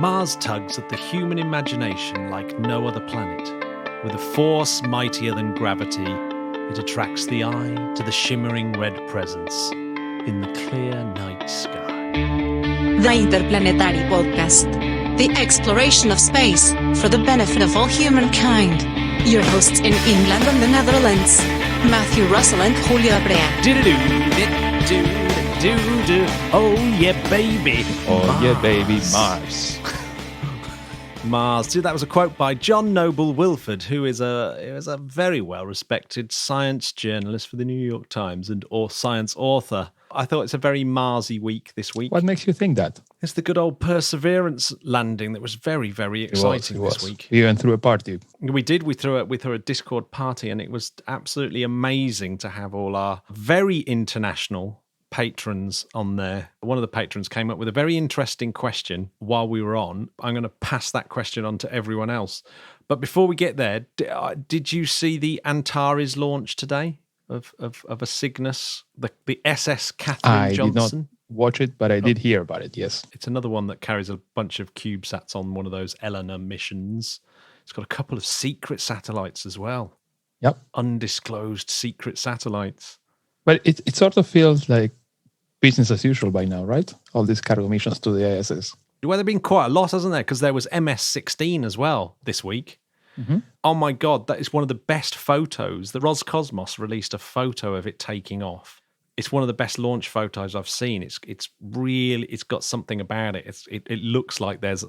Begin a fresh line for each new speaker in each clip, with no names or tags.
Mars tugs at the human imagination like no other planet. With a force mightier than gravity, it attracts the eye to the shimmering red presence in the clear night sky.
The Interplanetary Podcast. The exploration of space for the benefit of all humankind. Your hosts in England and the Netherlands, Matthew Russell and Julio and Matt.
Oh yeah, baby.
Oh yeah, baby, Mars.
Mars. Dude, that was a quote by John Noble Wilford, who is a very well-respected science journalist for the New York Times or science author. I thought it's a very Marsy week this week.
What makes you think that?
It's the good old Perseverance landing that was very, very exciting this week.
We went through a party.
We did. We threw a Discord party, and it was absolutely amazing to have all our very international patrons on there. One of the patrons came up with a very interesting question while we were on. I'm going to pass that question on to everyone else. But before we get there, did you see the Antares launch today of a Cygnus, the SS Catherine Johnson?
I did not watch it, but I did hear about it, yes.
It's another one that carries a bunch of CubeSats on one of those Eleanor missions. It's got a couple of secret satellites as well.
Yep.
Undisclosed secret satellites.
But it sort of feels like business as usual by now, right? All these cargo missions to the ISS.
Well, there have been quite a lot, hasn't there? Because there was MS-16 as well this week.
Mm-hmm.
Oh my God, that is one of the best photos. The Roscosmos released a photo of it taking off. It's one of the best launch photos I've seen. It's really, it's got something about it. It looks like there's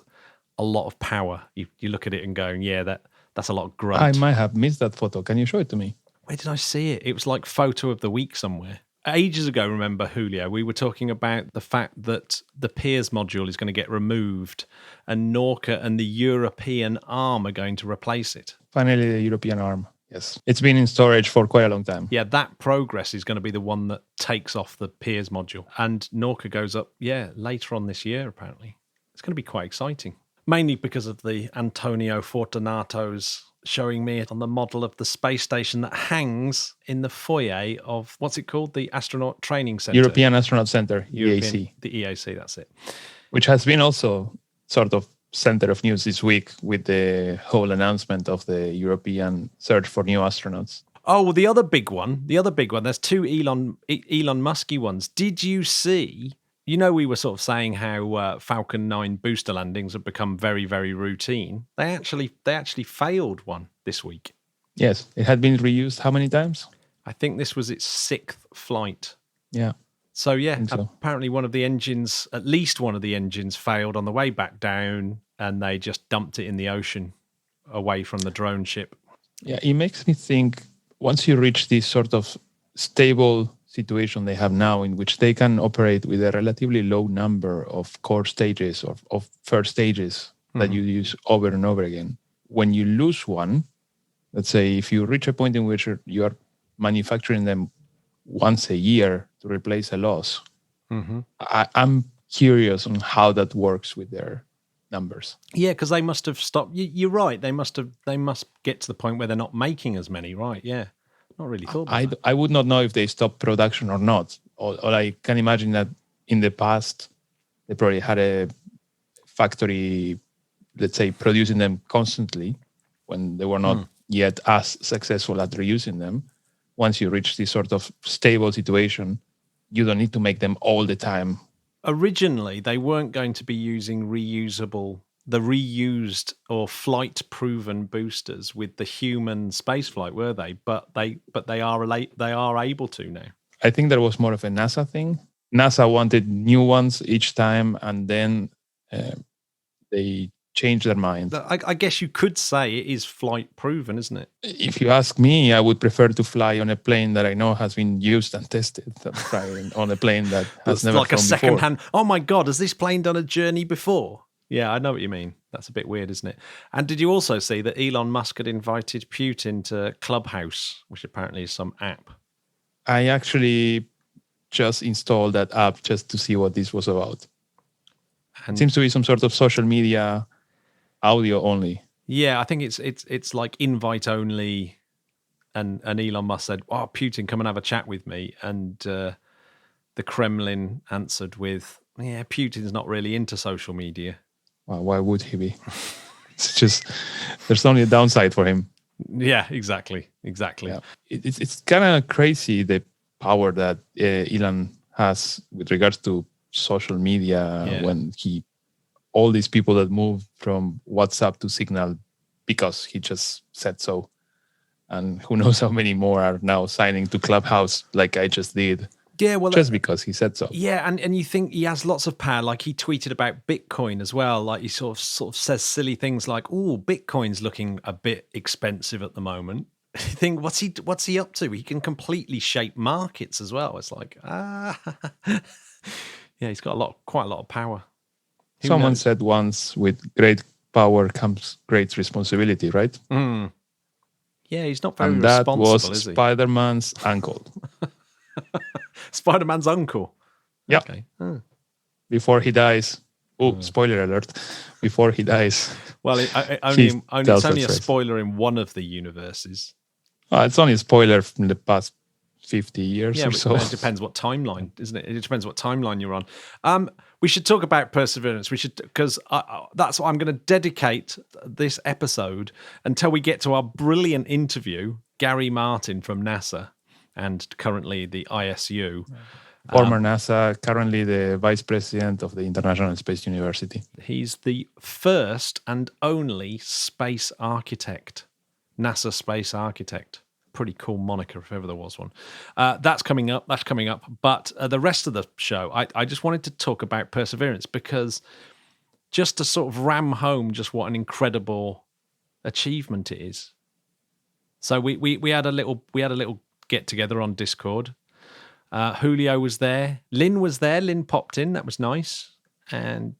a lot of power. You look at it and go, yeah, that's a lot of grunt.
I might have missed that photo. Can you show it to me?
Where did I see it? It was like photo of the week somewhere. Ages ago, remember, Julio, we were talking about the fact that the Piers module is going to get removed and Norca and the European arm are going to replace it.
Finally, the European arm. Yes. It's been in storage for quite a long time.
Yeah, that Progress is going to be the one that takes off the Piers module. And Norca goes up, later on this year, apparently. It's going to be quite exciting. Mainly because of the Antonio Fortunato's showing me on the model of the space station that hangs in the foyer of, what's it called? The Astronaut Training Center.
European Astronaut Center, EAC.
The EAC, that's it.
Which has been also sort of center of news this week with the whole announcement of the European search for new astronauts.
Oh, well, the other big one, there's two Elon Musky ones. Did you see... You know, we were sort of saying how Falcon 9 booster landings have become very, very routine. They actually failed one this week.
Yes, it had been reused how many times?
I think this was its 6th flight.
Yeah.
So, apparently at least one of the engines failed on the way back down, and they just dumped it in the ocean away from the drone ship.
Yeah, it makes me think, once you reach this sort of stable situation they have now in which they can operate with a relatively low number of core stages or of first stages that you use over and over again. When you lose one, let's say if you reach a point in which you are manufacturing them once a year to replace a loss, I'm curious on how that works with their numbers.
Yeah, because they must have stopped. You're right. They must get to the point where they're not making as many, right? Yeah. Not really thought about that.
I would not know if they stopped production or not. Or I can imagine that in the past, they probably had a factory, let's say, producing them constantly when they were not yet as successful at reusing them. Once you reach this sort of stable situation, you don't need to make them all the time.
Originally, they weren't going to be using the reused or flight-proven boosters with the human spaceflight, were they? But they are able to now.
I think that was more of a NASA thing. NASA wanted new ones each time, and then they changed their mind.
I guess you could say it is flight-proven, isn't it?
If you ask me, I would prefer to fly on a plane that I know has been used and tested than fly on a plane that has never flown before.
Like a second-hand. Oh my God, has this plane done a journey before? Yeah, I know what you mean. That's a bit weird, isn't it? And did you also see that Elon Musk had invited Putin to Clubhouse, which apparently is some app?
I actually just installed that app just to see what this was about. And it seems to be some sort of social media audio only.
Yeah, I think it's like invite only. And Elon Musk said, "Oh, Putin, come and have a chat with me." And the Kremlin answered with, "Yeah, Putin's not really into social media."
Well, why would he be? It's just, there's only a downside for him.
Yeah, exactly.
Yeah. It's kind of crazy, the power that Elon has with regards to social media, when all these people that move from WhatsApp to Signal because he just said so. And who knows how many more are now signing to Clubhouse like I just did.
Yeah, well,
just because he said so.
Yeah, and you think he has lots of power. Like he tweeted about Bitcoin as well. Like he sort of says silly things like, "Oh, Bitcoin's looking a bit expensive at the moment." You think, what's he up to? He can completely shape markets as well. It's like, yeah, he's got quite a lot of power.
Someone said once, with great power comes great responsibility, right?
Mm. Yeah, he's not very
and
responsible,
that
is
was
he?
Spider-Man's uncle.
Spider-Man's uncle?
Yeah.
Okay.
Before he dies. Oh, spoiler alert. Before he dies.
Well, it's only a spoiler in one of the universes.
It's only a spoiler from the past 50 years or so.
It depends what timeline, isn't it? It depends what timeline you're on. We should talk about Perseverance. We should, because that's what I'm going to dedicate this episode until we get to our brilliant interview, Gary Martin from NASA and currently the ISU.
Former NASA, currently the vice president of the International Space University.
He's the first and only space architect, NASA space architect. Pretty cool moniker if ever there was one. That's coming up. But the rest of the show, I just wanted to talk about Perseverance because just to sort of ram home just what an incredible achievement it is. So we had a little get together on Discord. Julio was there. Lynn was there. Lynn popped in. That was nice. And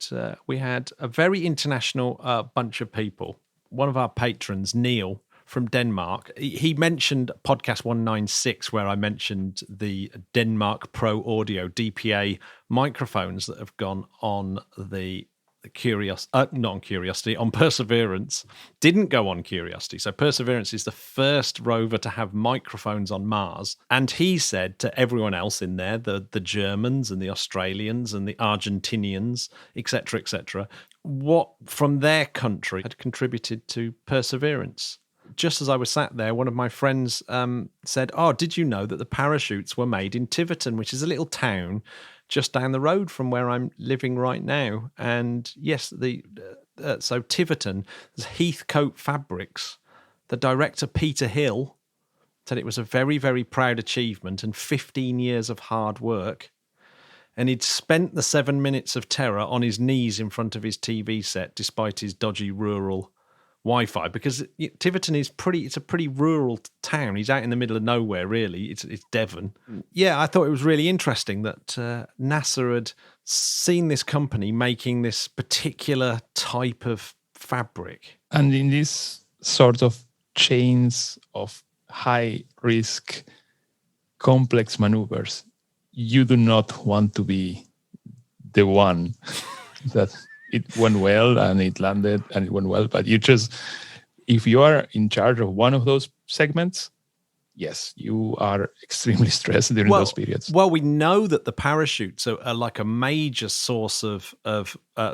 we had a very international bunch of people. One of our patrons, Neil, from Denmark. He mentioned podcast 196, where I mentioned the Denmark Pro Audio DPA microphones that have gone on the on Perseverance. Didn't go on Curiosity. So Perseverance is the first rover to have microphones on Mars. And he said to everyone else in there, the Germans and the Australians and the Argentinians, etc., what from their country had contributed to Perseverance. Just as I was sat there, one of my friends said, "Oh, did you know that the parachutes were made in Tiverton, which is a little town just down the road from where I'm living right now?" And yes, so Tiverton, there's Heathcote Fabrics. The director, Peter Hill, said it was a very, very proud achievement and 15 years of hard work. And he'd spent the 7 minutes of terror on his knees in front of his TV set, despite his dodgy rural Wi-Fi, because Tiverton is it's a pretty rural town. He's out in the middle of nowhere, really. It's Devon. Yeah, I thought it was really interesting that NASA had seen this company making this particular type of fabric.
And in these sort of chains of high-risk, complex maneuvers, you do not want to be the one that it went well and it landed and it went well. But if you are in charge of one of those segments, yes, you are extremely stressed during those periods.
Well, we know that the parachutes are like a major source of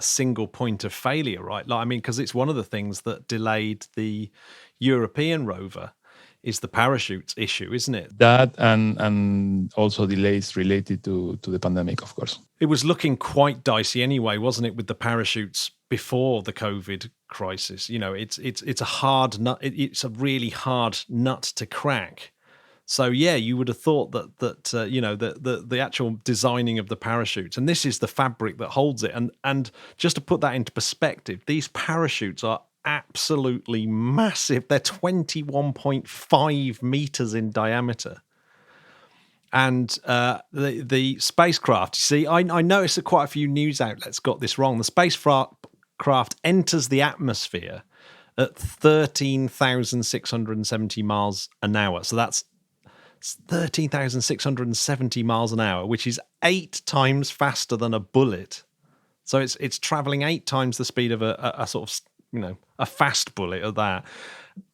single point of failure, right? Like, I mean, because it's one of the things that delayed the European rover is the parachutes issue, isn't it?
That and also delays related to the pandemic, of course.
It was looking quite dicey anyway, wasn't it, with the parachutes before the COVID crisis? You know, it's a hard nut. It's a really hard nut to crack. So yeah, you would have thought that the actual designing of the parachutes, and this is the fabric that holds it. And just to put that into perspective, these parachutes are absolutely massive. They're 21.5 meters in diameter. And the spacecraft, you see, I noticed that quite a few news outlets got this wrong. The spacecraft enters the atmosphere at 13,670 miles an hour. So that's 13,670 miles an hour, which is 8 times faster than a bullet. So it's traveling 8 times the speed of a sort of, a fast bullet of that.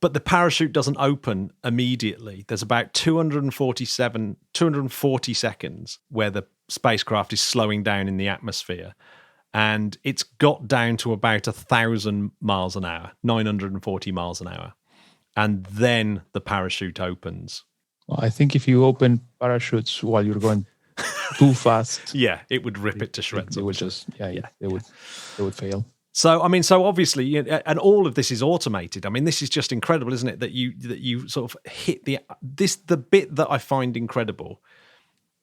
But the parachute doesn't open immediately. There's about 240 seconds where the spacecraft is slowing down in the atmosphere. and it's got down to about 1,000 miles an hour, 940 miles an hour. And then the parachute opens.
Well, I think if you open parachutes while you're going too fast,
yeah, it would rip it to shreds.
They would just, they would fail.
So, I mean, so obviously, and all of this is automated. I mean, this is just incredible, isn't it? That you sort of hit the bit that I find incredible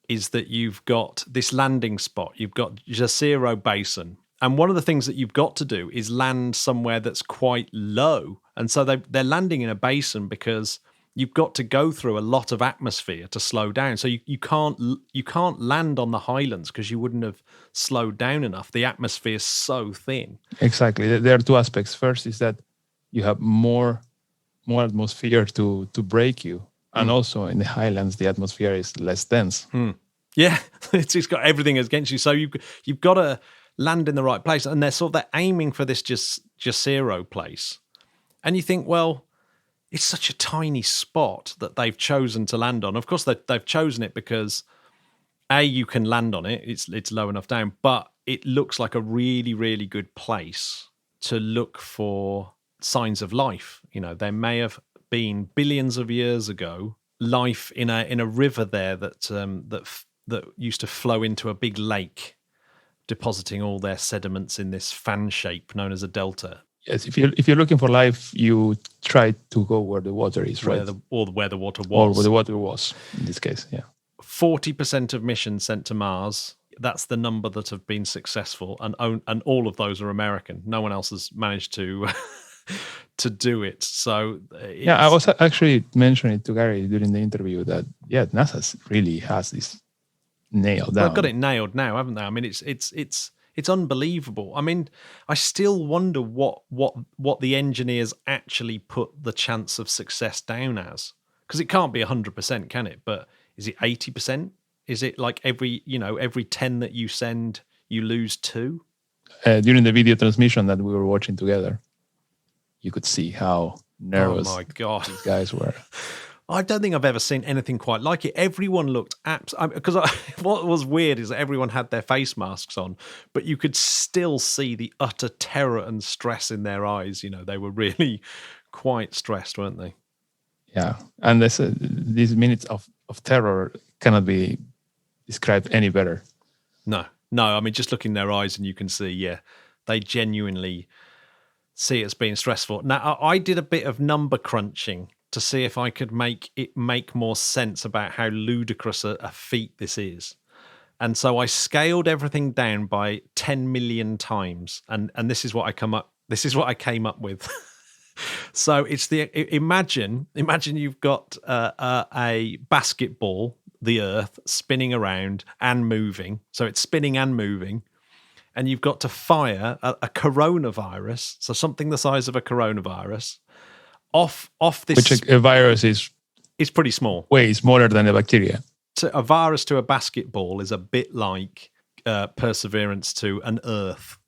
is that you've got this landing spot. You've got Jacero Basin. And one of the things that you've got to do is land somewhere that's quite low. And so they're landing in a basin because you've got to go through a lot of atmosphere to slow down. So you can't land on the highlands because you wouldn't have slowed down enough. The atmosphere is so thin.
Exactly. There are two aspects. First is that you have more atmosphere to break you. And also in the highlands, the atmosphere is less dense.
Yeah, it's got everything against you. So you've got to land in the right place. And they're aiming for this Jacero place. And you think, well, it's such a tiny spot that they've chosen to land on. Of course, they've chosen it because, A, you can land on it. It's low enough down. But it looks like a really, really good place to look for signs of life. There may have been billions of years ago life in a river there that used to flow into a big lake, depositing all their sediments in this fan shape known as a delta.
Yes, if you're looking for life, you try to go where the water is, right?
Or where the water was.
Or where the water was, in this case, yeah.
40% of missions sent to Mars, that's the number that have been successful, and all of those are American. No one else has managed to to do it. So
I was actually mentioning it to Gary during the interview that NASA really has this nailed down.
They've got it nailed now, haven't they? I mean, it's unbelievable. I mean, I still wonder what the engineers actually put the chance of success down as, because it can't be 100%, can it? But is it 80%? Is it like every 10 that you send, you lose 2?
During the video transmission that we were watching together, you could see how nervous these guys were.
I don't think I've ever seen anything quite like it. Everyone looked because what was weird is that everyone had their face masks on, but you could still see the utter terror and stress in their eyes. They were really quite stressed, weren't they?
Yeah, and these minutes of terror cannot be described any better.
No. I mean, just look in their eyes and you can see, they genuinely see it as being stressful. Now, I did a bit of number crunching to see if I could make more sense about how ludicrous a feat this is. And so I scaled everything down by 10 million times. And this is what I came up with. So it's imagine you've got a basketball, the Earth, spinning around and moving. So it's spinning and moving. And you've got to fire a coronavirus, so something the size of a coronavirus, off this.
Which a virus is
pretty small.
Way smaller than a bacteria.
So a virus to a basketball is a bit like Perseverance to an Earth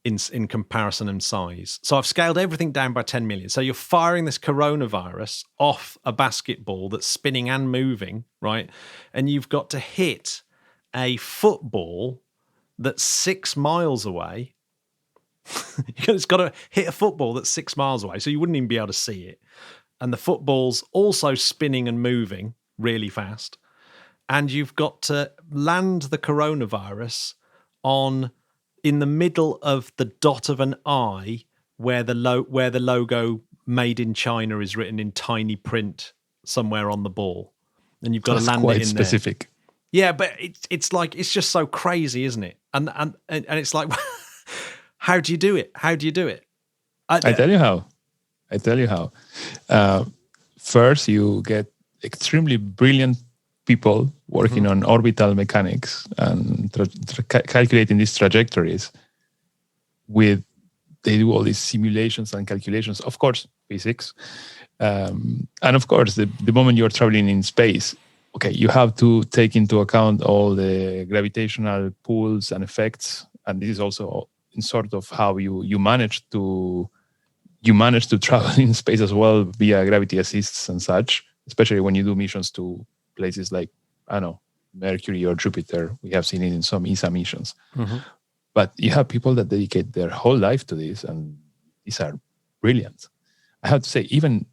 in comparison and size. So I've scaled everything down by 10 million. So you're firing this coronavirus off a basketball that's spinning and moving, right? And you've got to hit a football that's 6 miles away. It's got to hit a football that's 6 miles away, so you wouldn't even be able to see it. And the football's also spinning and moving really fast. And you've got to land the coronavirus in the middle of the dot of an I where the logo "Made in China" is written in tiny print somewhere on the ball. And you've got to land it in
quite specific.
There. Yeah, but it's just so crazy, isn't it? And it's like, how do you do it? How do you do it?
I tell you how. First, you get extremely brilliant people working on orbital mechanics and calculating these trajectories. They do all these simulations and calculations, of course, physics. And of course, the moment you're traveling in space, okay, you have to take into account all the gravitational pulls and effects, and this is also in sort of how you manage to travel in space as well via gravity assists and such, especially when you do missions to places like, I don't know, Mercury or Jupiter. We have seen it in some ESA missions. Mm-hmm. But you have people that dedicate their whole life to this, and these are brilliant. I have to say, even,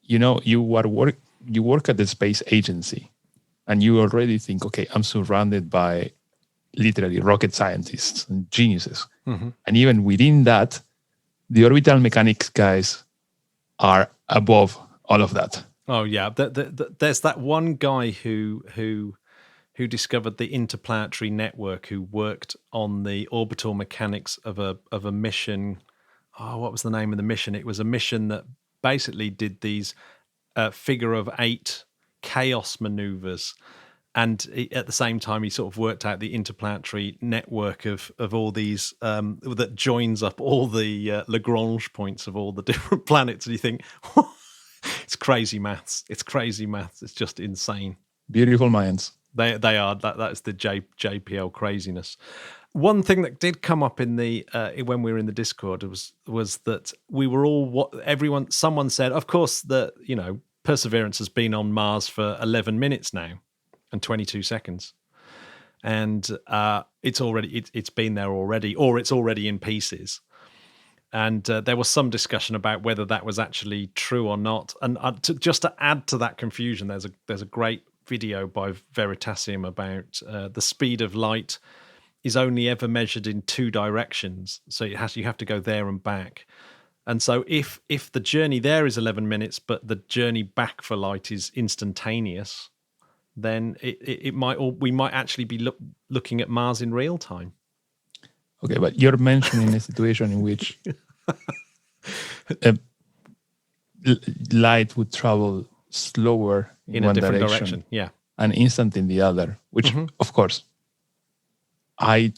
you work at the space agency, and you already think, okay, I'm surrounded by literally rocket scientists and geniuses.
Mm-hmm.
And even within that, the orbital mechanics guys are above all of that.
Oh yeah, there's that one guy who discovered the interplanetary network, who worked on the orbital mechanics of a mission. Oh, what was the name of the mission? It was a mission that basically did these figure of 8 chaos maneuvers, and at the same time he sort of worked out the interplanetary network of all these that joins up all the Lagrange points of all the different planets, and you think, it's crazy maths. It's crazy maths. It's just insane.
Beautiful minds.
They are. That's the JPL craziness. One thing that did come up in the when we were in the Discord was that we were all someone said, of course, that Perseverance has been on Mars for 11 minutes now and 22 seconds, and it's been there already, or it's already in pieces. And there was some discussion about whether that was actually true or not. And just to add to that confusion, there's a great video by Veritasium about the speed of light is only ever measured in 2 directions, so you have to go there and back. And so if the journey there is 11 minutes, but the journey back for light is instantaneous, then we might actually be looking at Mars in real time.
Okay, but you're mentioning a situation in which light would travel slower in one
a different
direction,
yeah,
and instant in the other, which, of course, you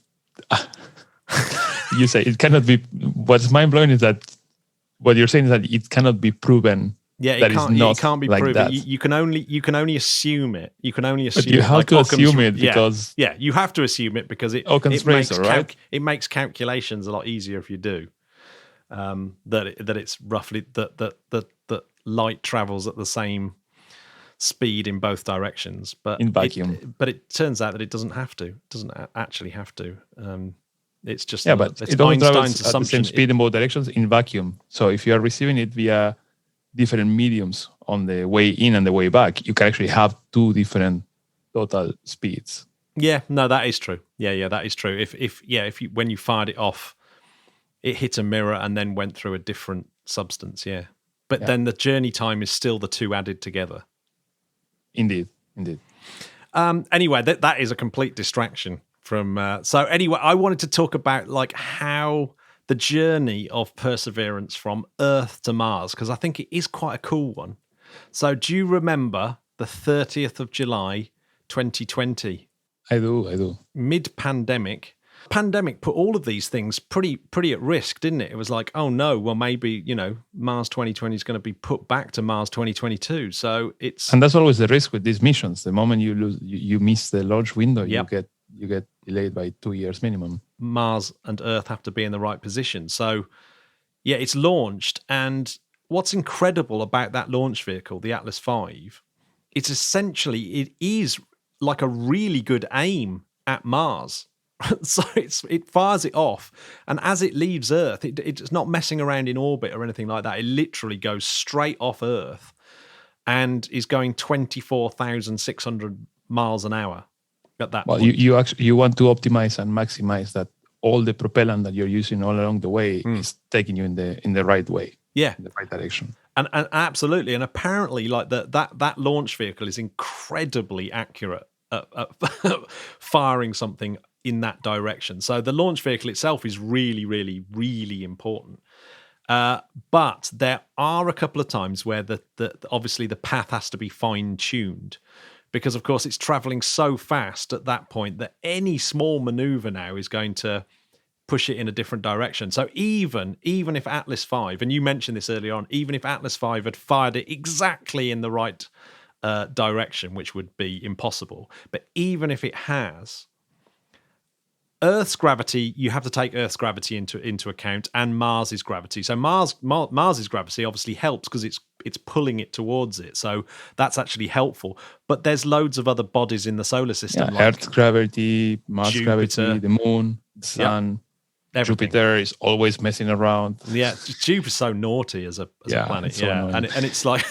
say it cannot be. What's mind-blowing is that what you're saying is that it cannot be proven.
Yeah,
it
can't be
like
proven.
that.
You can only assume it. You can only assume.
But you have to assume it
yeah,
because
you have to assume it because it makes calculations a lot easier if you do. That it's roughly that light travels at the same speed in both directions, but
in vacuum.
But it turns out that it doesn't have to. It doesn't actually have to. It's just
but
it's
it also
Einstein's
travels at the
assumption.
same speed in both directions in vacuum. So if you are receiving it via different mediums on the way in and the way back, you can actually have 2 different total speeds.
Yeah, no, that is true. Yeah, that is true. If you when you fired it off, it hit a mirror and then went through a different substance. Yeah, but then the journey time is still the 2 added together.
Indeed.
Anyway, that is a complete distraction from. So anyway, I wanted to talk about like how the journey of Perseverance from Earth to Mars, because I think it is quite a cool one. So do you remember the 30th of July, 2020?
I do.
Mid-pandemic. Pandemic put all of these things pretty at risk, didn't it? It was like, oh no, well maybe, Mars 2020 is going to be put back to Mars 2022. So
and that's always the risk with these missions. The moment you miss the launch window, you get delayed by 2 years minimum.
Mars and Earth have to be in the right position. So yeah, it's launched, and what's incredible about that launch vehicle, the Atlas V, it is like a really good aim at Mars. So it fires it off, and as it leaves Earth, it's not messing around in orbit or anything like that. It literally goes straight off Earth and is going 24,600 miles an hour at that point.
You want to optimize and maximize that all the propellant that you're using all along the way is taking you in the right way.
Yeah,
in the right direction.
And absolutely, and apparently, like that launch vehicle is incredibly accurate at firing something in that direction. So the launch vehicle itself is really, really, really important. But there are a couple of times where obviously the path has to be fine-tuned, because of course it's traveling so fast at that point that any small maneuver now is going to push it in a different direction. So even if Atlas V, and you mentioned this earlier on, even if Atlas V had fired it exactly in the right direction, which would be impossible, but even if it has, Earth's gravity, you have to take Earth's gravity into account, and Mars's gravity. So Mars's gravity obviously helps because it's pulling it towards it. So that's actually helpful. But there's loads of other bodies in the solar system, like
Earth's gravity, Mars
Jupiter,
gravity, the moon, the sun.
everything.
Jupiter is always messing around.
Yeah, Jupiter's so naughty as a planet.
So
and it's like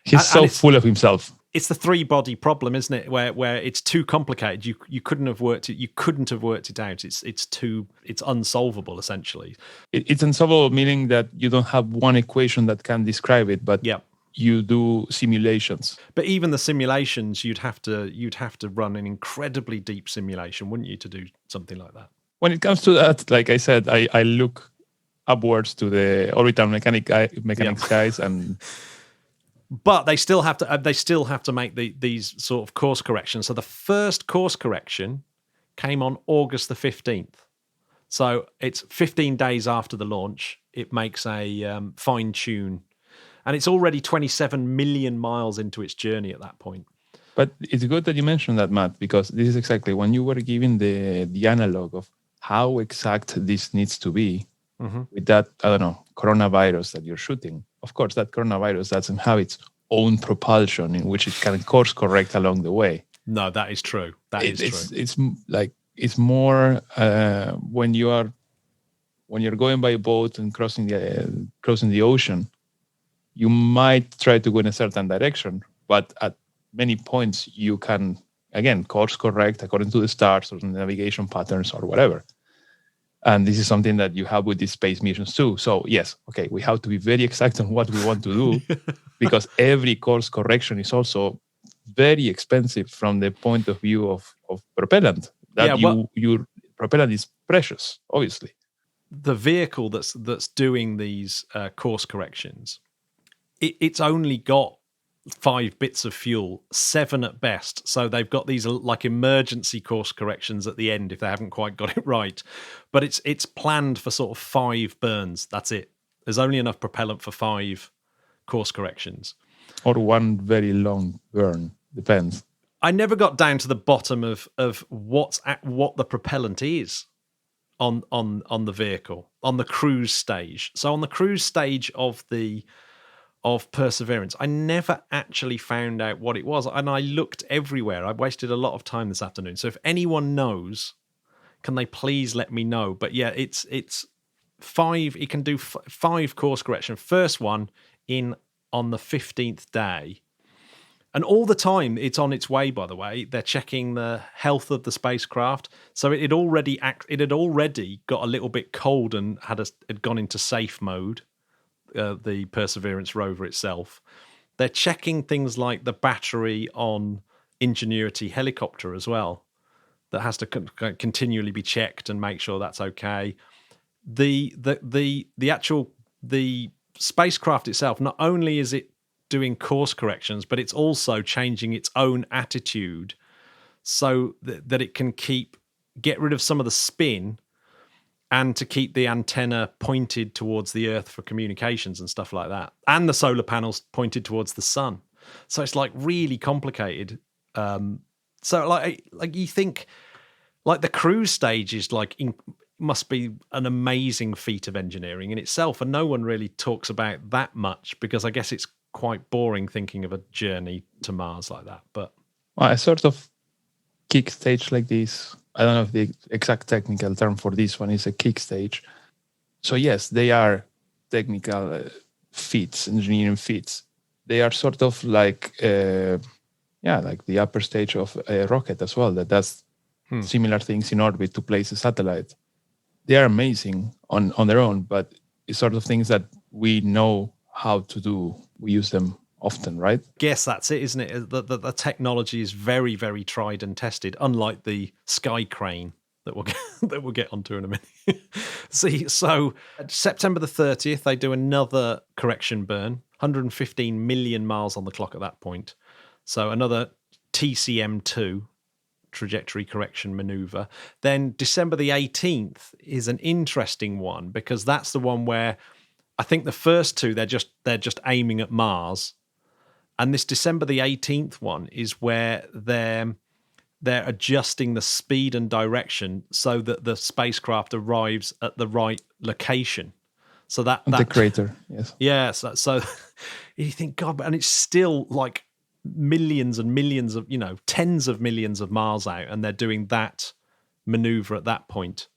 he's so full of himself.
It's the 3-body problem, isn't it? Where it's too complicated. You couldn't have worked it. You couldn't have worked it out. It's unsolvable essentially.
It's unsolvable, meaning that you don't have one equation that can describe it, but you do simulations.
But even the simulations, you'd have to run an incredibly deep simulation, wouldn't you, to do something like that?
When it comes to that, like I said, I look upwards to the orbital mechanics guys and.
But they still have to make these sort of course corrections. So the first course correction came on August the 15th. So it's 15 days after the launch. It makes a fine tune, and it's already 27 million miles into its journey at that point.
But it's good that you mentioned that, Matt, because this is exactly when you were giving the analog of how exact this needs to be with that, I don't know, coronavirus that you're shooting. Of course, that coronavirus doesn't have its own propulsion in which it can course correct along the way.
No, that is true.
It's more when you're going by boat and crossing the ocean, you might try to go in a certain direction, but at many points you can again course correct according to the stars or the navigation patterns or whatever. And this is something that you have with these space missions too. So yes, okay, we have to be very exact on what we want to do because every course correction is also very expensive from the point of view of propellant. Your propellant is precious, obviously.
The vehicle that's doing these course corrections, it's only got 5 bits of fuel, 7 at best. So they've got these like emergency course corrections at the end if they haven't quite got it right. But it's planned for sort of 5 burns. That's it. There's only enough propellant for 5 course corrections.
Or 1 very long burn. Depends.
I never got down to the bottom of what the propellant is on the vehicle, on the cruise stage. So on the cruise stage of Perseverance, I never actually found out what it was, and I looked everywhere. I wasted a lot of time this afternoon. So if anyone knows, can they please let me know? But yeah, it's 5. It can do 5 course correction. First one on the 15th day, and all the time it's on its way. By the way, they're checking the health of the spacecraft. So it had already got a little bit cold and had gone into safe mode. The Perseverance rover itself. They're checking things like the battery on Ingenuity helicopter as well. That has to continually be checked and make sure that's okay. The spacecraft itself, not only is it doing course corrections, but it's also changing its own attitude so that it can get rid of some of the spin and to keep the antenna pointed towards the Earth for communications and stuff like that. And the solar panels pointed towards the sun. So it's like really complicated. So like you think like the cruise stage is must be an amazing feat of engineering in itself. And no one really talks about that much because I guess it's quite boring thinking of a journey to Mars like that. But
a sort of kick stage like this, I don't know if the exact technical term for this one is a kick stage. So yes, they are technical feats, engineering feats. They are sort of like like the upper stage of a rocket as well, that does similar things in orbit to place a satellite. They are amazing on their own, but it's sort of things that we know how to do. We use them often, right?
Guess that's it, isn't it? The technology is very, very tried and tested, unlike the sky crane that we'll get onto in a minute. See, so September the 30th, they do another correction burn, 115 million miles on the clock at that point. So another TCM2, trajectory correction maneuver. Then December the 18th is an interesting one because that's the one where I think the first 2, they're just aiming at Mars. And this December the 18th one is where they're adjusting the speed and direction so that the spacecraft arrives at the right location. So that
the crater, yes.
Yeah, so you think, God, and it's still like millions and millions of, tens of millions of miles out, and they're doing that maneuver at that point.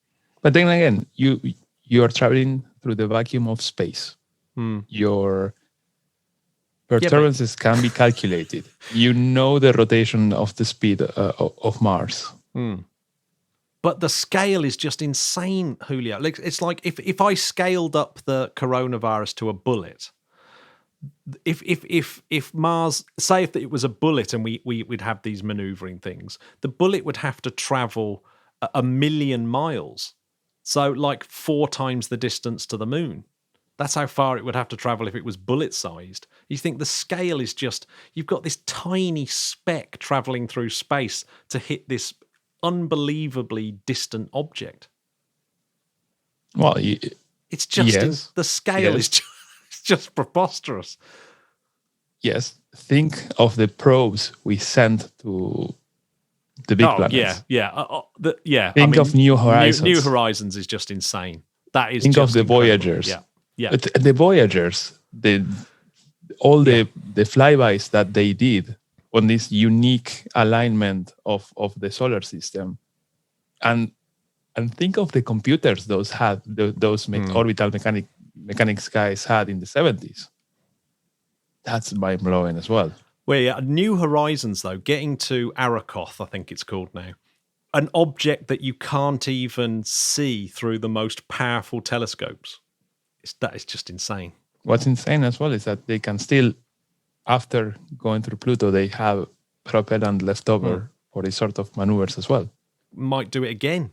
But then again, you are traveling through the vacuum of space. Your perturbances can be calculated. You know the rotation of the speed of Mars.
But the scale is just insane, Julio. Like, it's like if I scaled up the coronavirus to a bullet, if Mars, say if it was a bullet and we'd have these maneuvering things, the bullet would have to travel 1 million miles. So like 4 times the distance to the moon. That's how far it would have to travel if it was bullet-sized. You think the scale is just, you've got this tiny speck traveling through space to hit this unbelievably distant object.
Well,
it's just,
yes,
the scale is just preposterous.
Yes. Think of the probes we sent to the big planets.
Yeah.
Think of New Horizons.
New Horizons is just insane. That is.
Think
just
of the
incredible.
Voyagers.
Yeah.
But the Voyagers, the flybys that they did on this unique alignment of the solar system, and think of the computers those orbital mechanics guys had in the 70s. That's mind blowing as well.
Well, yeah, New Horizons, though, getting to Arakoth, I think it's called now, an object that you can't even see through the most powerful telescopes. That is just insane.
What's insane as well is that they can still, after going through Pluto, they have propellant left over for these sort of maneuvers as well. Might
do it again.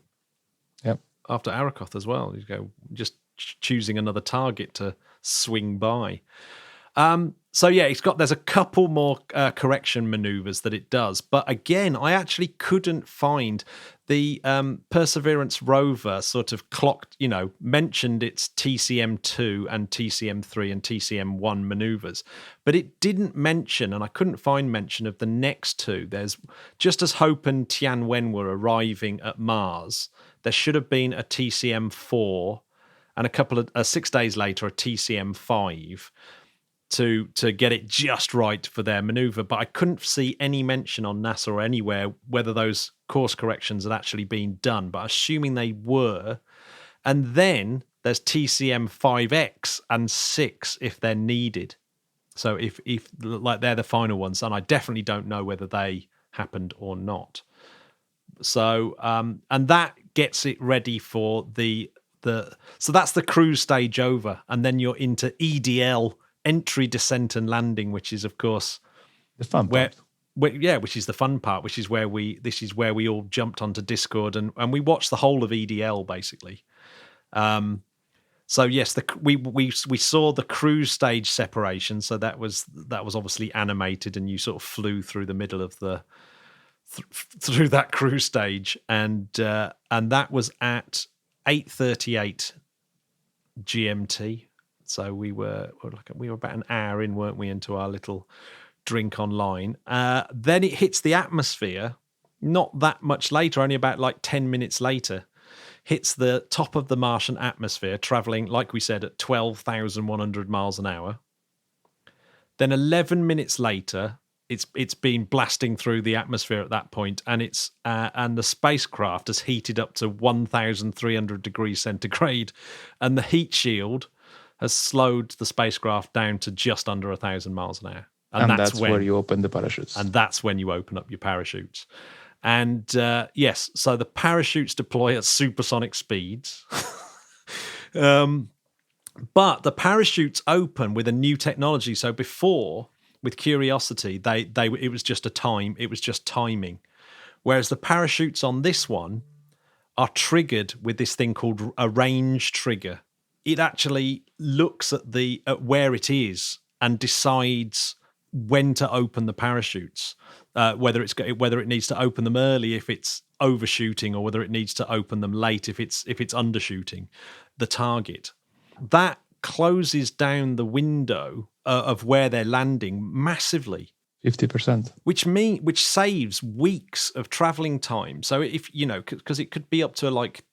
Yep.
After Arakoth as well. You go just choosing another target to swing by. So yeah, there's a couple more correction maneuvers that it does, but again, I actually couldn't find the Perseverance rover sort of clocked, mentioned its TCM2 and TCM3 and TCM1 maneuvers, but it didn't mention, and I couldn't find mention of the next two. There's just as Hope and Tianwen were arriving at Mars, there should have been a TCM4 and a couple of 6 days later a TCM5. To get it just right for their maneuver, but I couldn't see any mention on NASA or anywhere whether those course corrections had actually been done, but assuming they were. And then there's TCM 5X and 6 if they're needed. So if like they're the final ones, and I definitely don't know whether they happened or not. So and that gets it ready for so that's the cruise stage over, and then you're into EDL, entry, descent, and landing, which is of course
the fun part.
Which is the fun part, which is where we all jumped onto Discord and we watched the whole of EDL basically. So yes, we saw the cruise stage separation. So that was obviously animated, and you sort of flew through the middle of through that cruise stage, and that was at 8:38 GMT. So we were about an hour in, weren't we, into our little drink online. Then it hits the atmosphere, not that much later, only about like 10 minutes later, hits the top of the Martian atmosphere, traveling, like we said, at 12,100 miles an hour. Then 11 minutes later, it's been blasting through the atmosphere at that point, and and the spacecraft has heated up to 1,300 degrees centigrade, and the heat shield has slowed the spacecraft down to just under 1,000 miles an hour.
And that's where you open the parachutes.
And that's when you open up your parachutes. And yes, so the parachutes deploy at supersonic speeds. But the parachutes open with a new technology. So before, with Curiosity, it was just timing. Whereas the parachutes on this one are triggered with this thing called a range trigger. It actually looks at where it is and decides when to open the parachutes, whether it needs to open them early if it's overshooting, or whether it needs to open them late if it's undershooting the target. That closes down the window of where they're landing massively.
50%.
Which saves weeks of traveling time. So if because it could be up to like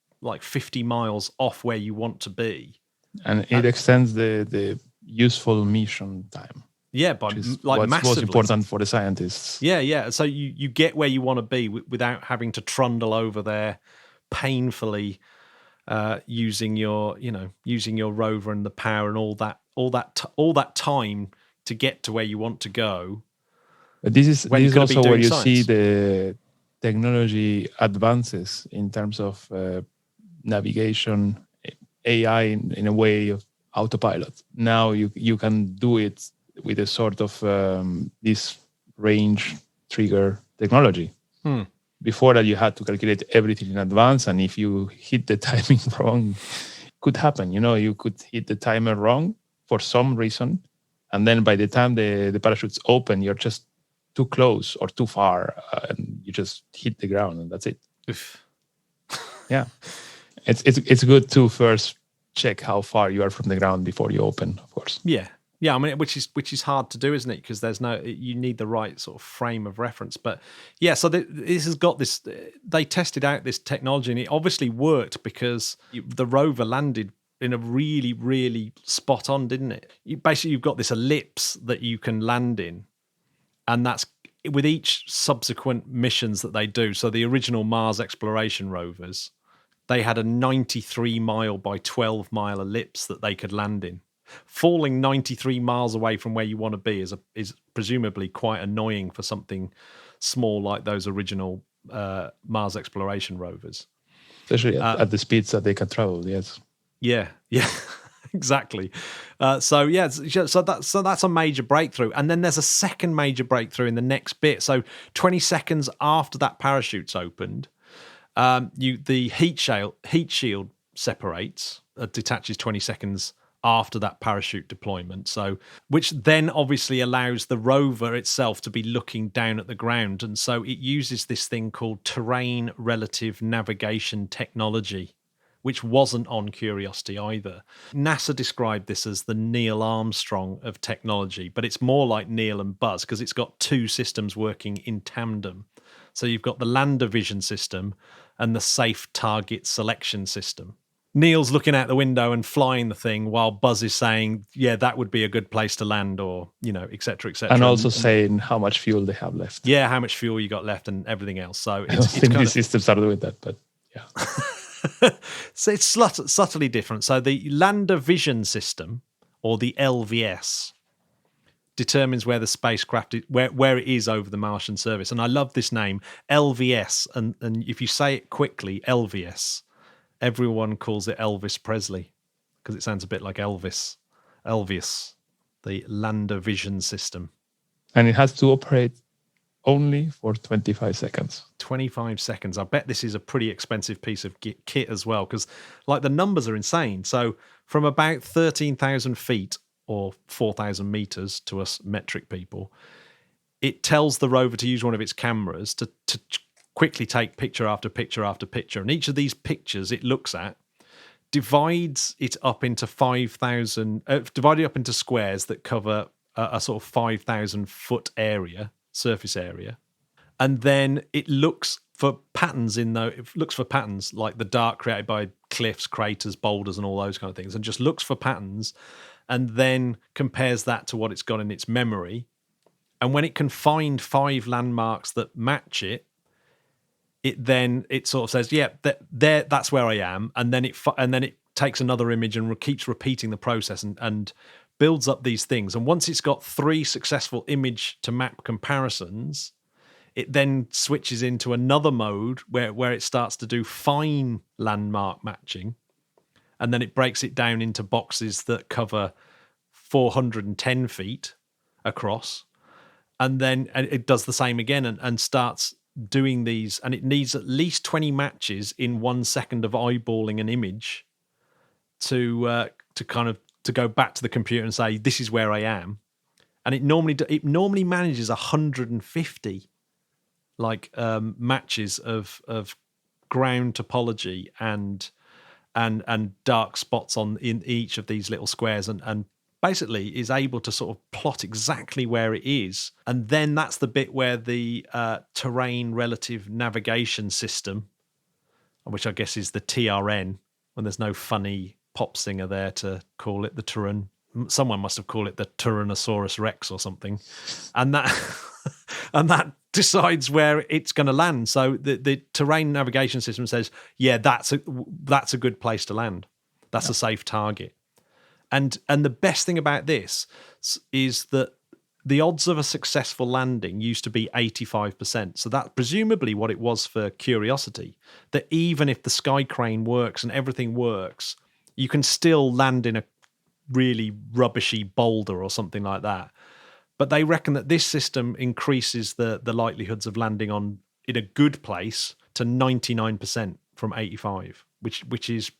50 miles off where you want to be.
And it extends the useful mission time.
Yeah, by
Which is
like
what's
massively.
most important for the scientists.
Yeah. So you get where you want to be without having to trundle over there painfully, using your rover and the power and all that time to get to where you want to go.
But this is also where you see
science.
the technology advances in terms of navigation, AI in a way of autopilot. Now you can do it with a sort of this range trigger technology. Before that, you had to calculate everything in advance, and if you hit the timing wrong, it could happen. You could hit the timer wrong for some reason, and then by the time the parachutes open, you're just too close or too far, and you just hit the ground, and that's it. Yeah, it's good to first check how far you are from the ground before you open, of course.
Yeah, I mean, which is hard to do, isn't it? Because you need the right sort of frame of reference. But yeah, so this has got this. They tested out this technology, and it obviously worked because the rover landed in a really, really spot on, didn't it? You've got this ellipse that you can land in, and that's with each subsequent missions that they do. So the original Mars exploration rovers, they had a 93-mile by 12-mile ellipse that they could land in. Falling 93 miles away from where you want to be is presumably quite annoying for something small like those original Mars exploration rovers.
Especially at the speeds that they can travel, yes.
Yeah, exactly. So that's a major breakthrough. And then there's a second major breakthrough in the next bit. So 20 seconds after that parachute's opened, the heat shield separates, detaches 20 seconds after that parachute deployment. So, which then obviously allows the rover itself to be looking down at the ground. And so it uses this thing called terrain relative navigation technology, which wasn't on Curiosity either. NASA described this as the Neil Armstrong of technology, but it's more like Neil and Buzz because it's got two systems working in tandem. So you've got the lander vision system and the safe target selection system. Neil's looking out the window and flying the thing while Buzz is saying, yeah, that would be a good place to land, or, et cetera, et cetera.
And also saying how much fuel they have left.
Yeah, how much fuel you got left and everything else. So
I don't think these systems are doing that, but yeah.
So it's subtly different. So the lander vision system, or the LVS, determines where the spacecraft is, where it is over the Martian surface. And I love this name, LVS. And if you say it quickly, LVS, everyone calls it Elvis Presley because it sounds a bit like Elvis. Elvis, the lander vision system.
And it has to operate only for 25 seconds.
25 seconds. I bet this is a pretty expensive piece of kit as well because the numbers are insane. So from about 13,000 feet or 4,000 meters to us metric people, it tells the rover to use one of its cameras to quickly take picture after picture after picture. And each of these pictures it looks at divides it up into 5,000, divided up into squares that cover a sort of 5,000 foot area, surface area. And then it looks for patterns like the dark created by cliffs, craters, boulders, and all those kind of things, and just looks for patterns and then compares that to what it's got in its memory. And when it can find 5 landmarks that match it, it sort of says, yeah, that's where I am, and then it takes another image and keeps repeating the process and builds up these things. And once it's got 3 successful image to map comparisons, it then switches into another mode where it starts to do fine landmark matching, and then it breaks it down into boxes that cover 410 feet across, and then it does the same again and starts doing these, and it needs at least 20 matches in 1 second of eyeballing an image to go back to the computer and say, this is where I am. And it normally manages 150 matches of ground topology and dark spots in each of these little squares, and basically is able to sort of plot exactly where it is. And then that's the bit where the terrain relative navigation system, which I guess is the TRN, when there's no funny pop singer there to call it the someone must have called it the Tyrannosaurus Rex or something, and that and that decides where it's going to land. So the terrain navigation system says, yeah, that's a good place to land. That's a safe target. And the best thing about this is that the odds of a successful landing used to be 85%. So that's presumably what it was for Curiosity, that even if the sky crane works and everything works, you can still land in a really rubbishy boulder or something like that. But they reckon that this system increases the likelihoods of landing in a good place to 99% from 85, which is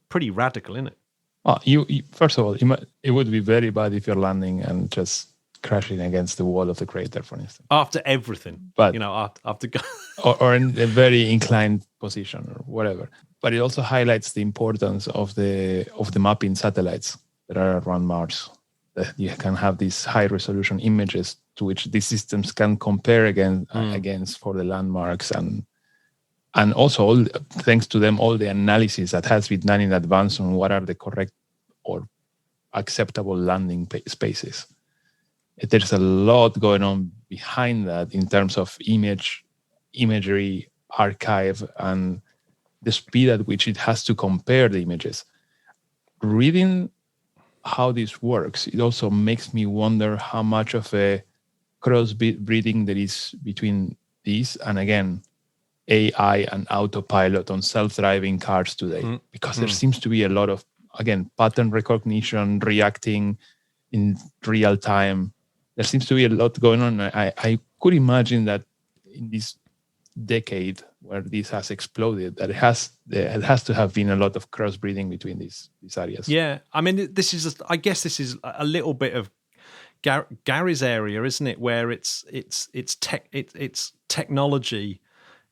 pretty radical, isn't it?
Well, you first of all, it would be very bad if you're landing and just crashing against the wall of the crater, for instance.
After everything,
but
after
or in a very inclined position or whatever. But it also highlights the importance of the mapping satellites that are around Mars. That you can have these high resolution images to which these systems can compare against for the landmarks and also thanks to them, all the analysis that has been done in advance on what are the correct or acceptable landing spaces. There's a lot going on behind that in terms of imagery, archive, and the speed at which it has to compare the images. Reading how this works, it also makes me wonder how much of a cross-breeding there is between these and, again, AI and autopilot on self-driving cars today, because there seems to be a lot of, again, pattern recognition, reacting in real time. There seems to be a lot going on. I could imagine that in this decade where this has exploded, that it has to have been a lot of crossbreeding between these areas.
Yeah, I mean, I guess this is a little bit of Gary's area, isn't it? Where it's technology.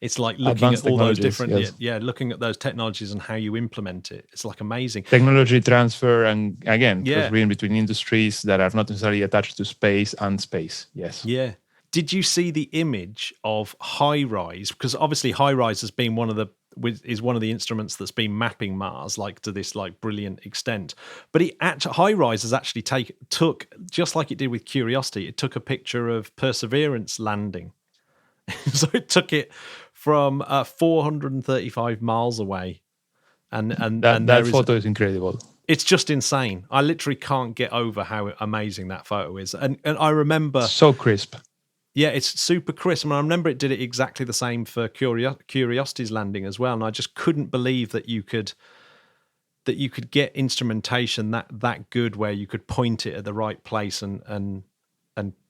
It's like looking at all those different, looking at those technologies and how you implement it. It's like amazing.
Technology transfer and, again, crossbreeding between industries that are not necessarily attached to space and space. Yes.
Yeah. Did you see the image of HiRISE? Because obviously HiRISE has been one of the instruments that's been mapping Mars to this brilliant extent. But HiRISE has actually took, just like it did with Curiosity, it took a picture of Perseverance landing. So it took it from 435 miles away, and
that photo is incredible.
It's just insane. I literally can't get over how amazing that photo is, and I remember
so crisp.
Yeah, it's super crisp. I remember it did it exactly the same for Curiosity's landing as well, and I just couldn't believe that you could get instrumentation that good where you could point it at the right place and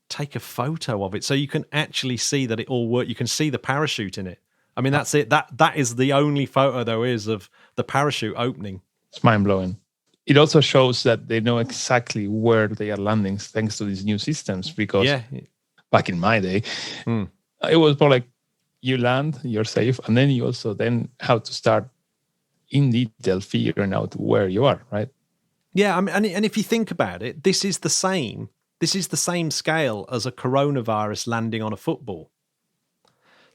take a photo of it, so you can actually see that it all worked. You can see the parachute in it. I mean, that's it. That is the only photo there is of the parachute opening.
It's mind-blowing. It also shows that they know exactly where they are landing thanks to these new systems, because back in my day, it was more like you land, you're safe, and then you also then have to start in detail figuring out where you are, right?
Yeah, I mean, and if you think about it, this is the same scale as a coronavirus landing on a football.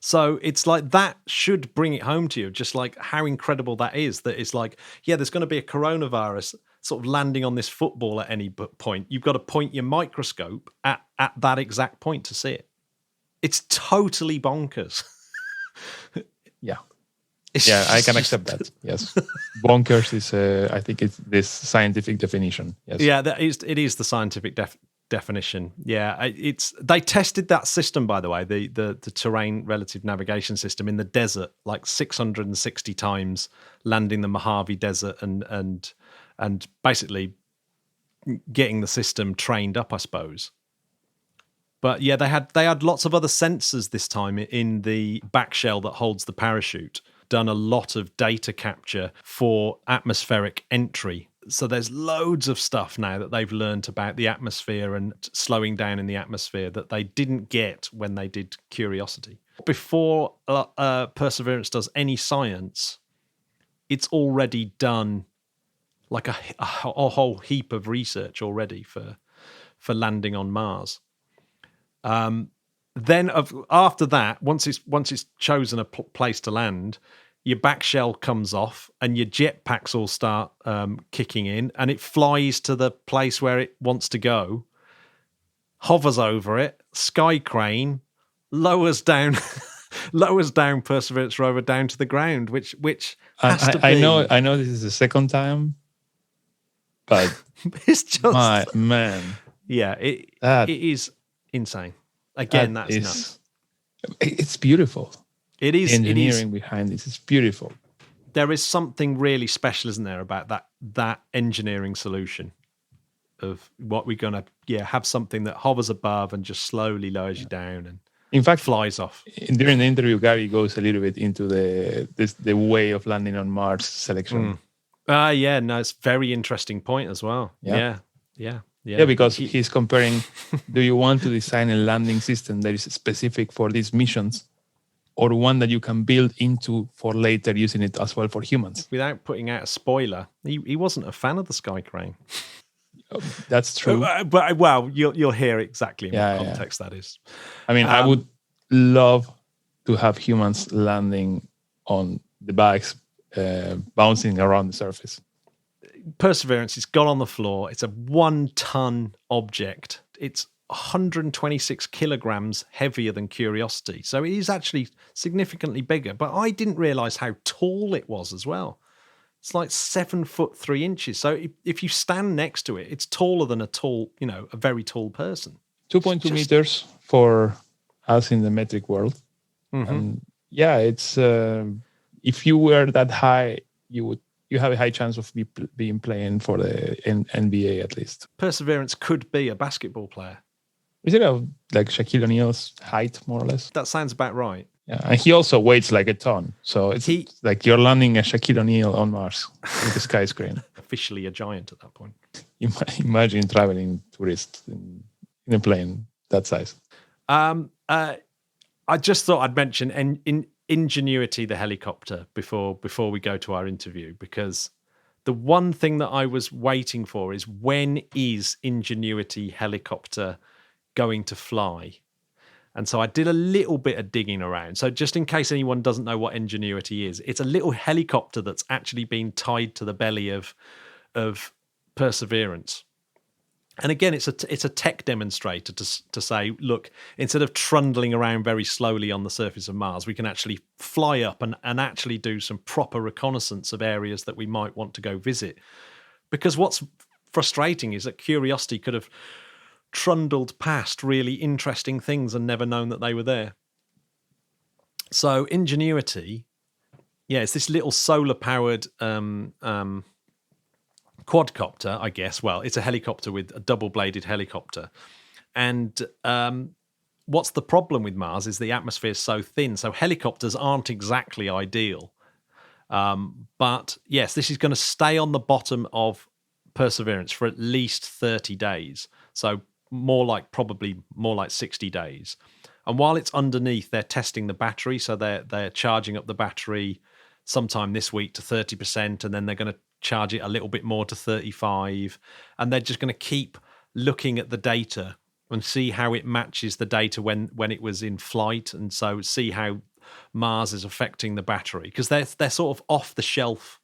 So it's like that should bring it home to you, just like how incredible that is. That it's like, yeah, there's going to be a coronavirus sort of landing on this football at any point. You've got to point your microscope at that exact point to see it. It's totally bonkers.
Yeah. I can accept that. Yes. Bonkers is, I think it's this scientific definition. Yes.
Yeah, it is the scientific definition. Yeah, they tested that system, by the way, the terrain relative navigation system in the desert like 660 times, landing the Mojave Desert and basically getting the system trained up, I suppose. But yeah, they had lots of other sensors this time in the back shell that holds the parachute. Done a lot of data capture for atmospheric entry. So there's loads of stuff now that they've learned about the atmosphere and slowing down in the atmosphere that they didn't get when they did Curiosity. Before Perseverance does any science, it's already done like a whole heap of research already for landing on Mars. Then after that, once it's chosen a place to land, your back shell comes off and your jetpacks all start kicking in, and it flies to the place where it wants to go, hovers over it, sky crane, lowers down Perseverance rover down to the ground, which has to be.
I know this is the second time, but
it's just
my man.
Yeah, it is insane. Again, that's nuts.
It's beautiful.
It is.
Engineering behind this is beautiful.
There is something really special, isn't there, about that engineering solution of what we're going to have something that hovers above and just slowly lowers you down and
in fact
flies off.
During the interview, Gary goes a little bit into the way of landing on Mars selection.
It's a very interesting point as well. Yeah,
because he's comparing, do you want to design a landing system that is specific for these missions, or one that you can build into for later using it as well for humans?
Without putting out a spoiler, he wasn't a fan of the sky crane.
That's true.
But you'll hear exactly in what context that is.
I mean, I would love to have humans landing on the backs, bouncing around the surface.
Perseverance has got on the floor. It's a 1-ton object. It's 126 kilograms heavier than Curiosity. So it is actually significantly bigger. But I didn't realize how tall it was as well. It's like 7 foot 3 inches. So if you stand next to it, it's taller than a very tall person.
2.2 meters for us in the metric world.
Mm-hmm.
And it's if you were that high, you have a high chance of being playing for the NBA at least.
Perseverance could be a basketball player.
Is it like Shaquille O'Neal's height, more or less?
That sounds about right.
Yeah, and he also weighs like a ton. So it's like you're landing a Shaquille O'Neal on Mars with a sky screen.
Officially a giant at that point.
Imagine traveling tourists in a plane that size.
I just thought I'd mention Ingenuity, the helicopter, before we go to our interview, because the one thing that I was waiting for is, when is Ingenuity helicopter going to fly? And so I did a little bit of digging around. So just in case anyone doesn't know what Ingenuity is, it's a little helicopter that's actually been tied to the belly of Perseverance. And again, it's a tech demonstrator to say, look, instead of trundling around very slowly on the surface of Mars, we can actually fly up and actually do some proper reconnaissance of areas that we might want to go visit. Because what's frustrating is that Curiosity could have trundled past really interesting things and never known that they were there. So Ingenuity, it's this little solar-powered quadcopter, I guess. Well, it's a helicopter with a double-bladed helicopter. And what's the problem with Mars is the atmosphere is so thin, so helicopters aren't exactly ideal. But yes, this is going to stay on the bottom of Perseverance for at least 30 days. So probably more like 60 days. And while it's underneath, they're testing the battery. So they're charging up the battery sometime this week to 30%, and then they're going to charge it a little bit more to 35%. And they're just going to keep looking at the data and see how it matches the data when it was in flight, and so see how Mars is affecting the battery, because they're sort of off the shelf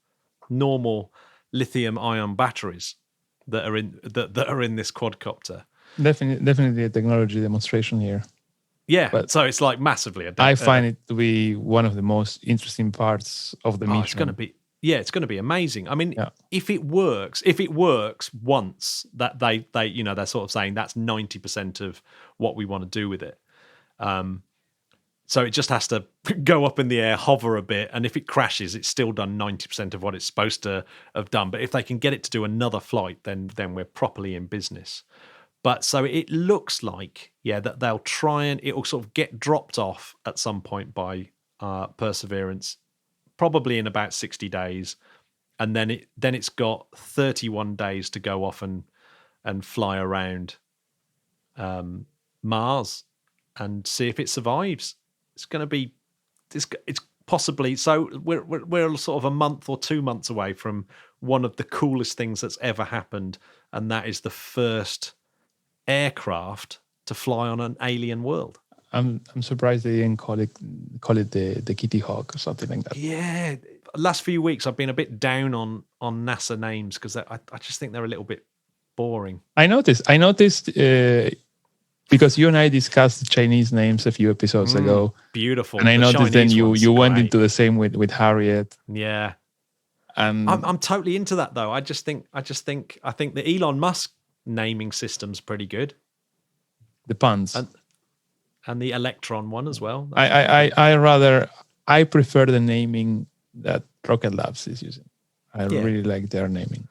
normal lithium ion batteries that are in this quadcopter.
Definitely a technology demonstration here.
Yeah, but so it's like massively.
I find it to be one of the most interesting parts of the mission.
It's going to be amazing. I mean, if it works once, that they they're sort of saying that's 90% of what we want to do with it. So it just has to go up in the air, hover a bit, and if it crashes, it's still done 90% of what it's supposed to have done. But if they can get it to do another flight, then we're properly in business. But so it looks like, that they'll try and it'll sort of get dropped off at some point by Perseverance, probably in about 60 days, and then it's got 31 days to go off and fly around Mars and see if it survives. It's going to be, it's possibly, so we're sort of a month or 2 months away from one of the coolest things that's ever happened, and that is the first aircraft to fly on an alien world.
I'm surprised they didn't call it the Kitty Hawk or something like that.
Yeah. Last few weeks, I've been a bit down on NASA names because I just think they're a little bit boring.
I noticed because you and I discussed the Chinese names a few episodes ago.
Beautiful.
And I noticed then you went into the same with Harriet.
Yeah.
And
I'm totally into that though. I think the Elon Musk naming system's pretty good.
The puns.
And the Electron one as well.
I prefer the naming that Rocket Labs is using. I really like their naming.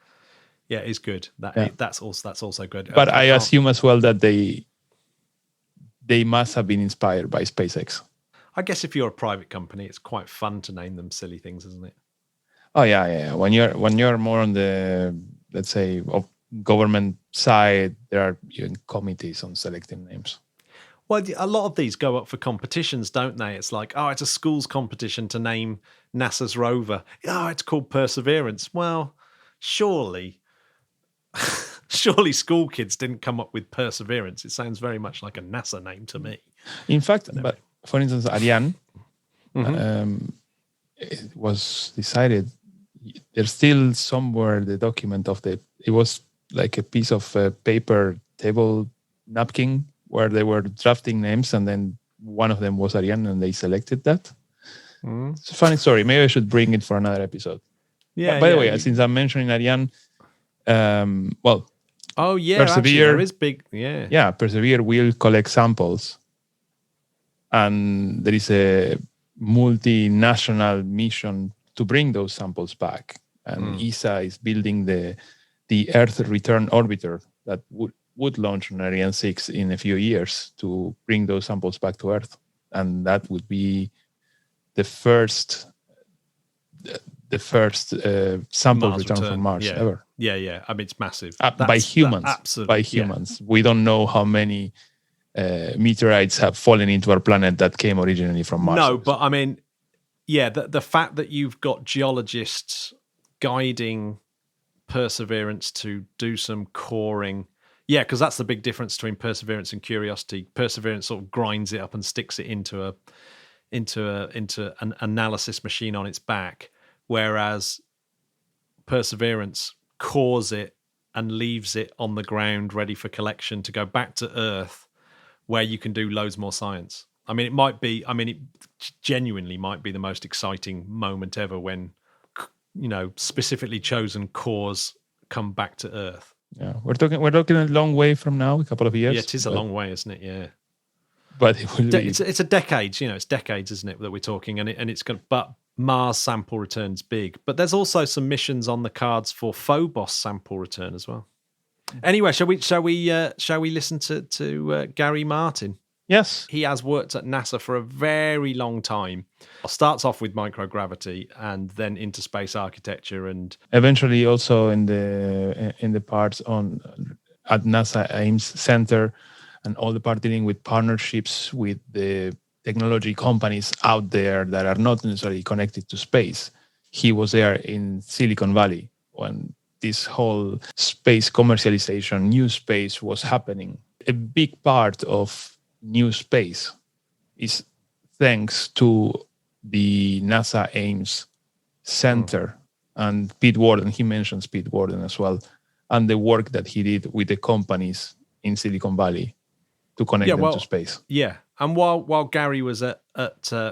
Yeah, it's good. That's also good.
But I assume as well that they must have been inspired by SpaceX.
I guess if you're a private company, it's quite fun to name them silly things, isn't it?
Oh yeah. When you're more on the, let's say, of government side, there are even committees on selecting names.
Well, a lot of these go up for competitions, don't they? It's like, it's a school's competition to name NASA's rover. Oh, it's called Perseverance. Well, surely school kids didn't come up with Perseverance. It sounds very much like a NASA name to me.
In fact, but for instance, Ariane, it was decided. There's still somewhere the document of it was like a piece of paper table napkin where they were drafting names, and then one of them was Ariane, and they selected that. It's a funny story. Maybe I should bring it for another episode.
Yeah.
By the way, since I'm mentioning Ariane,
Persevere, actually, there is big.
Yeah, Persevere will collect samples, and there is a multinational mission to bring those samples back. And ESA is building the Earth Return Orbiter that would launch on Ariane 6 in a few years to bring those samples back to Earth, and that would be the first sample return from Mars ever.
Yeah. I mean, it's massive.
By humans.
Absolutely.
By humans. Yeah. We don't know how many meteorites have fallen into our planet that came originally from Mars.
No, but I mean, the fact that you've got geologists guiding Perseverance to do some coring. Yeah, because that's the big difference between Perseverance and Curiosity. Perseverance sort of grinds it up and sticks it into an analysis machine on its back, whereas Perseverance cores it and leaves it on the ground ready for collection to go back to Earth, where you can do loads more science. It genuinely might be the most exciting moment ever when, specifically chosen cores come back to Earth.
Yeah, we're talking a long way from now, a couple of years.
Yeah, it is a long way, isn't it? Yeah.
But it will be...
it's a decades, it's decades, isn't it, that we're talking, and it's going. But Mars sample return's big, but there's also some missions on the cards for Phobos sample return as well. Anyway, shall we listen to Gary Martin?
Yes,
he has worked at NASA for a very long time. Starts off with microgravity and then into space architecture, and
eventually also in the parts at NASA Ames Center. And all the part dealing with partnerships with the technology companies out there that are not necessarily connected to space. He was there in Silicon Valley when this whole space commercialization, new space was happening. A big part of new space is thanks to the NASA Ames Center and Pete Worden. He mentions Pete Worden as well, and the work that he did with the companies in Silicon Valley to connect them to space.
Yeah. And while Gary was at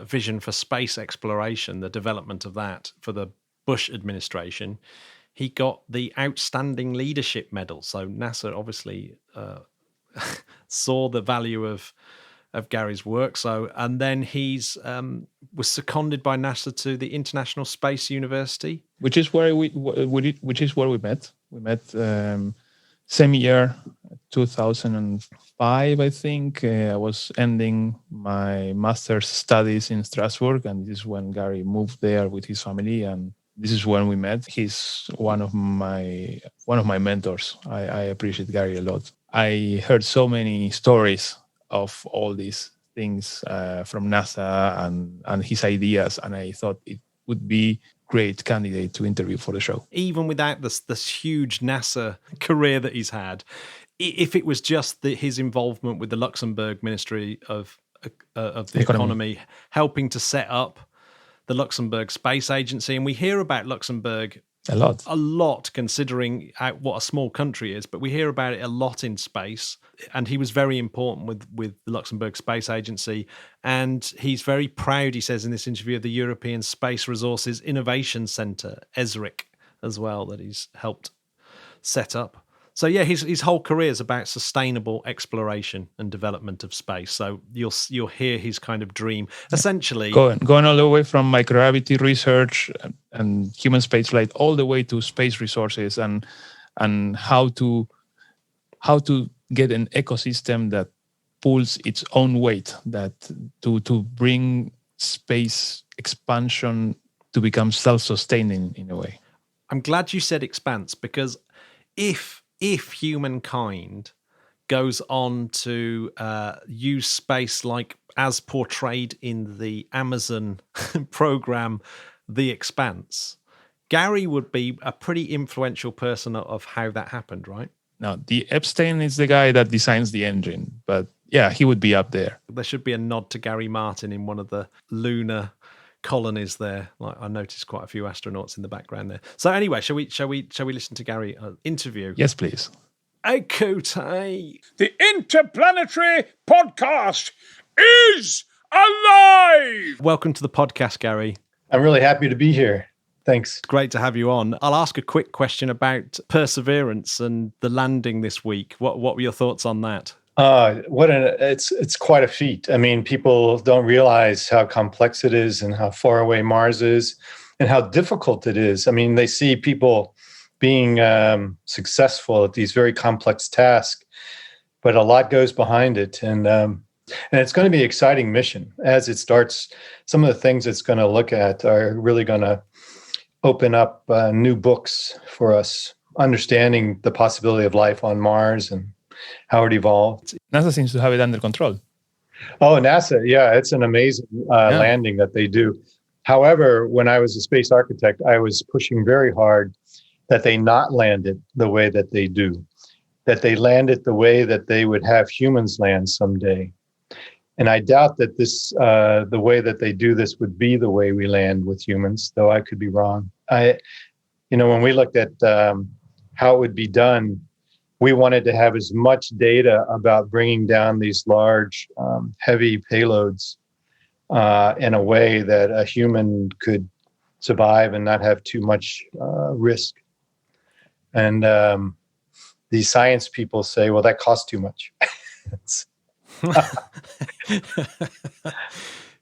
Vision for Space Exploration, the development of that for the Bush administration, he got the Outstanding Leadership Medal. So NASA obviously saw the value of Gary's work. So, and then he's was seconded by NASA to the International Space University,
which is where we met. We met same year, 2005, I think. I was ending my master's studies in Strasbourg, and this is when Gary moved there with his family, and this is when we met. He's one of my mentors. I appreciate Gary a lot. I heard so many stories of all these things from NASA and his ideas, and I thought it would be great candidate to interview for the show.
Even without this huge NASA career that he's had, if it was just his involvement with the Luxembourg Ministry of of the economy, helping to set up the Luxembourg Space Agency. And we hear about Luxembourg a lot, considering what a small country is, but we hear about it a lot in space. And he was very important with the Luxembourg Space Agency. And he's very proud, he says in this interview, of the European Space Resources Innovation Centre, ESRIC, as well, that he's helped set up. So yeah, his whole career is about sustainable exploration and development of space. So you'll hear his kind of dream, essentially
going all the way from microgravity research and human spaceflight all the way to space resources and how to get an ecosystem that pulls its own weight, that to bring space expansion to become self-sustaining in a way.
I'm glad you said expanse, because if humankind goes on to use space like as portrayed in the Amazon program, The Expanse, Gary would be a pretty influential person of how that happened, right?
Now, the Epstein is the guy that designs the engine, but yeah, he would be up there.
There should be a nod to Gary Martin in one of the lunar colonies there. Like, I noticed quite a few astronauts in the background there. So anyway, shall we listen to Gary interview?
Yes, please.
Ekute.
The Interplanetary podcast is alive.
Welcome to the podcast, Gary.
I'm really happy to be here. Thanks.
It's great to have you on. I'll ask a quick question about Perseverance and the landing this week. What were your thoughts on that?
It's quite a feat. I mean, people don't realize how complex it is and how far away Mars is and how difficult it is. I mean, they see people being successful at these very complex tasks, but a lot goes behind it. And it's going to be an exciting mission as it starts. Some of the things it's going to look at are really going to open up new books for us, understanding the possibility of life on Mars and how it evolved.
NASA seems to have it under control.
Oh, NASA. Yeah, it's an amazing landing that they do. However, when I was a space architect, I was pushing very hard that they not land it the way that they do, that they land it the way that they would have humans land someday. And I doubt that the way that they do this would be the way we land with humans, though I could be wrong. When we looked at how it would be done, we wanted to have as much data about bringing down these large, heavy payloads in a way that a human could survive and not have too much risk. And the science people say, well, that costs too much.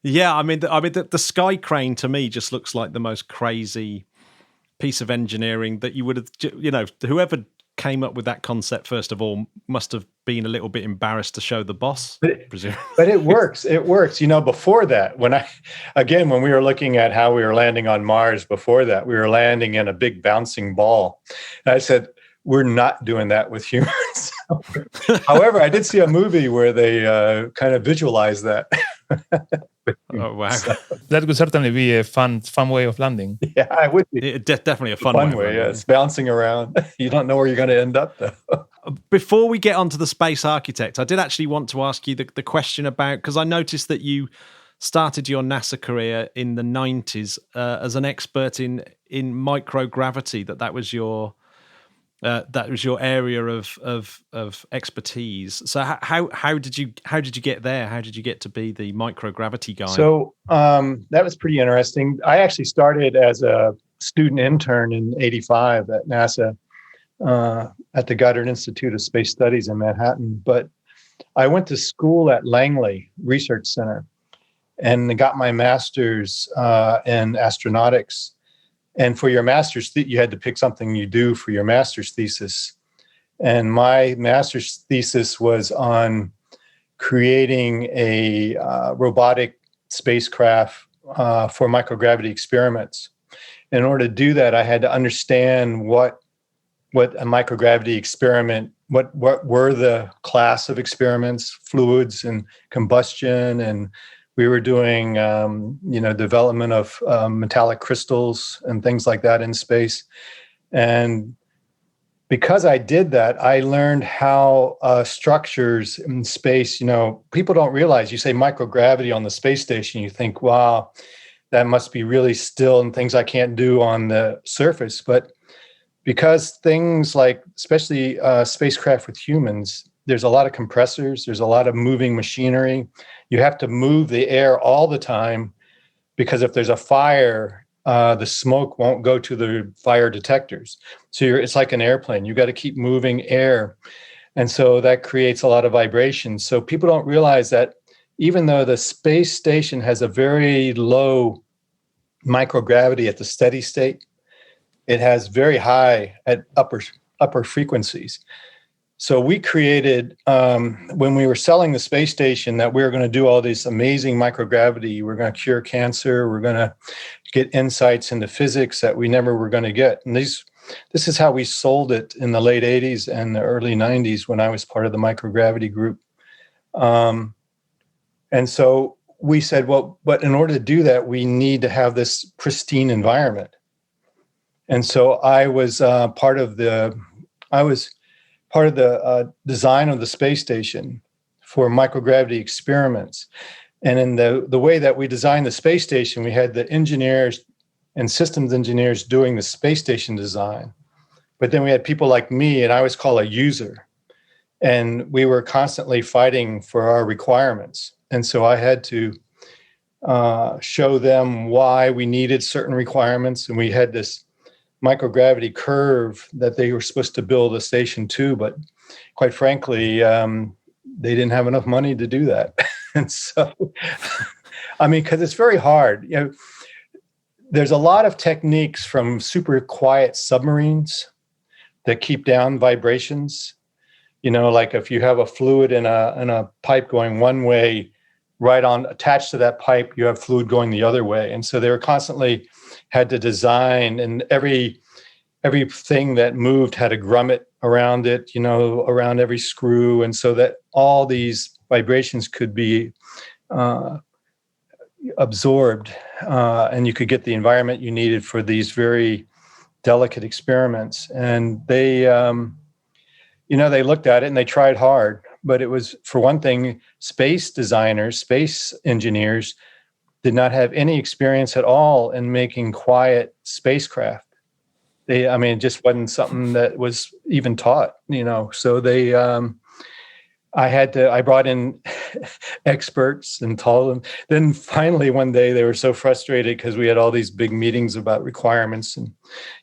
Yeah, I mean, the sky crane to me just looks like the most crazy piece of engineering that you would have, whoever came up with that concept, first of all, must have been a little bit embarrassed to show the boss.
But it works. It works. Before that, when we were looking at how we were landing on Mars, before that, we were landing in a big bouncing ball. And I said, we're not doing that with humans. However, I did see a movie where they kind of visualized that.
Oh, wow.
That would certainly be a fun way of landing.
Yeah, it would be.
Definitely a fun way.
Yes, bouncing around. You don't know where you're going to end up, though.
Before we get on to the space architect, I did actually want to ask you the question about, because I noticed that you started your NASA career in the 90s as an expert in microgravity, that was your area of expertise. So how did you get there? How did you get to be the microgravity guy?
So that was pretty interesting. I actually started as a student intern in '85 at NASA at the Goddard Institute of Space Studies in Manhattan. But I went to school at Langley Research Center and got my master's in astronautics. And for your master's, you had to pick something you do for your master's thesis. And my master's thesis was on creating a robotic spacecraft for microgravity experiments. In order to do that, I had to understand what a microgravity experiment, what were the class of experiments, fluids and combustion, and we were doing, development of metallic crystals and things like that in space. And because I did that, I learned how structures in space, people don't realize, you say microgravity on the space station, you think, wow, that must be really still and things I can't do on the surface. But because things like, especially spacecraft with humans, there's a lot of compressors, there's a lot of moving machinery. You have to move the air all the time, because if there's a fire, the smoke won't go to the fire detectors. So it's like an airplane. You got to keep moving air. And so that creates a lot of vibration. So people don't realize that even though the space station has a very low microgravity at the steady state, it has very high at upper frequencies. So we created, when we were selling the space station, that we were going to do all this amazing microgravity. We're going to cure cancer. We're going to get insights into physics that we never were going to get. And this is how we sold it in the late 80s and the early 90s when I was part of the microgravity group. And so we said, well, but in order to do that, we need to have this pristine environment. And so I was part of the design of the space station for microgravity experiments. And in the way that we designed the space station, we had the engineers and systems engineers doing the space station design. But then we had people like me, and I was called a user. And we were constantly fighting for our requirements. And so I had to show them why we needed certain requirements. And we had this microgravity curve that they were supposed to build a station to, but quite frankly, they didn't have enough money to do that. And so, because it's very hard. There's a lot of techniques from super quiet submarines that keep down vibrations. Like if you have a fluid in a pipe going one way, right on attached to that pipe, you have fluid going the other way. And so they were constantly had to design, and everything that moved had a grommet around it, around every screw. And so that all these vibrations could be absorbed, and you could get the environment you needed for these very delicate experiments. And they, they looked at it and they tried hard, but it was, for one thing, space designers, space engineers did not have any experience at all in making quiet spacecraft. It just wasn't something that was even taught, so they, I brought in experts and told them. Then finally one day they were so frustrated because we had all these big meetings about requirements, and,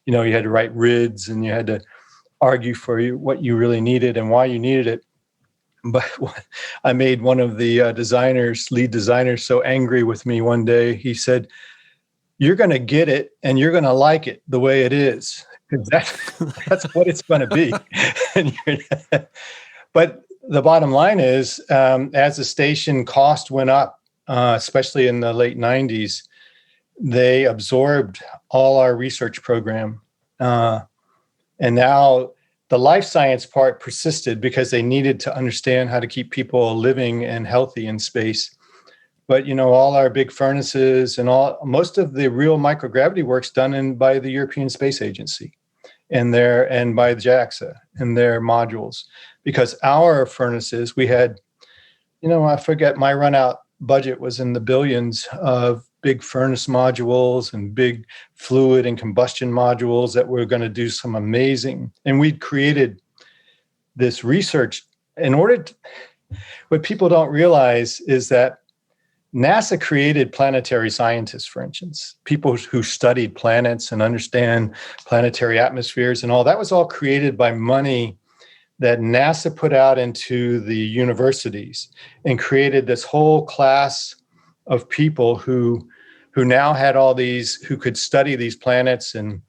you had to write RIDs and you had to argue for what you really needed and why you needed it. But I made one of the lead designers, so angry with me one day. He said, "You're going to get it and you're going to like it the way it is, because that's what it's going to be." But the bottom line is, as the station cost went up, especially in the late 90s, they absorbed all our research program. And now the life science part persisted because they needed to understand how to keep people living and healthy in space. But, all our big furnaces and most of the real microgravity work's done by the European Space Agency and by JAXA and their modules. Because our furnaces, we had, I forget, my run out budget was in the billions of big furnace modules and big fluid and combustion modules that were going to do some amazing. And we'd created this research what people don't realize is that NASA created planetary scientists, for instance, people who studied planets and understand planetary atmospheres and all. That was all created by money that NASA put out into the universities and created this whole class of people who now had all these, who could study these planets. And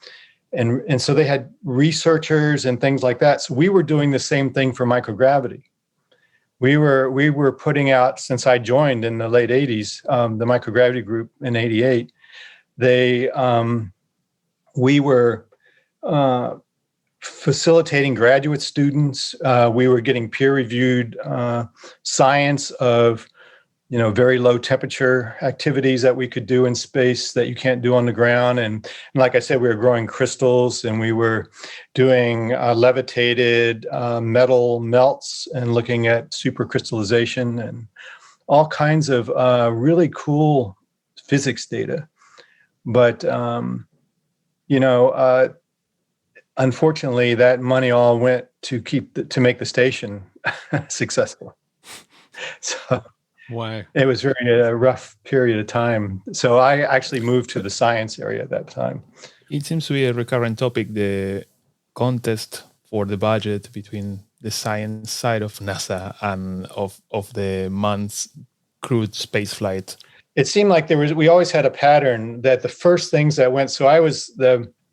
so they had researchers and things like that. So we were doing the same thing for microgravity. We were putting out, since I joined in the late 80s, the microgravity group in 88, we were facilitating graduate students. We were getting peer-reviewed science of very low temperature activities that we could do in space that you can't do on the ground. And like I said, we were growing crystals, and we were doing levitated metal melts and looking at supercrystallization and all kinds of really cool physics data. But, unfortunately, that money all went to make the station successful. So
wow,
it was a rough period of time. So I actually moved to the science area at that time.
It seems to be a recurrent topic, the contest for the budget between the science side of NASA and of the manned crewed spaceflight.
It seemed like we always had a pattern that the first things that went. So I was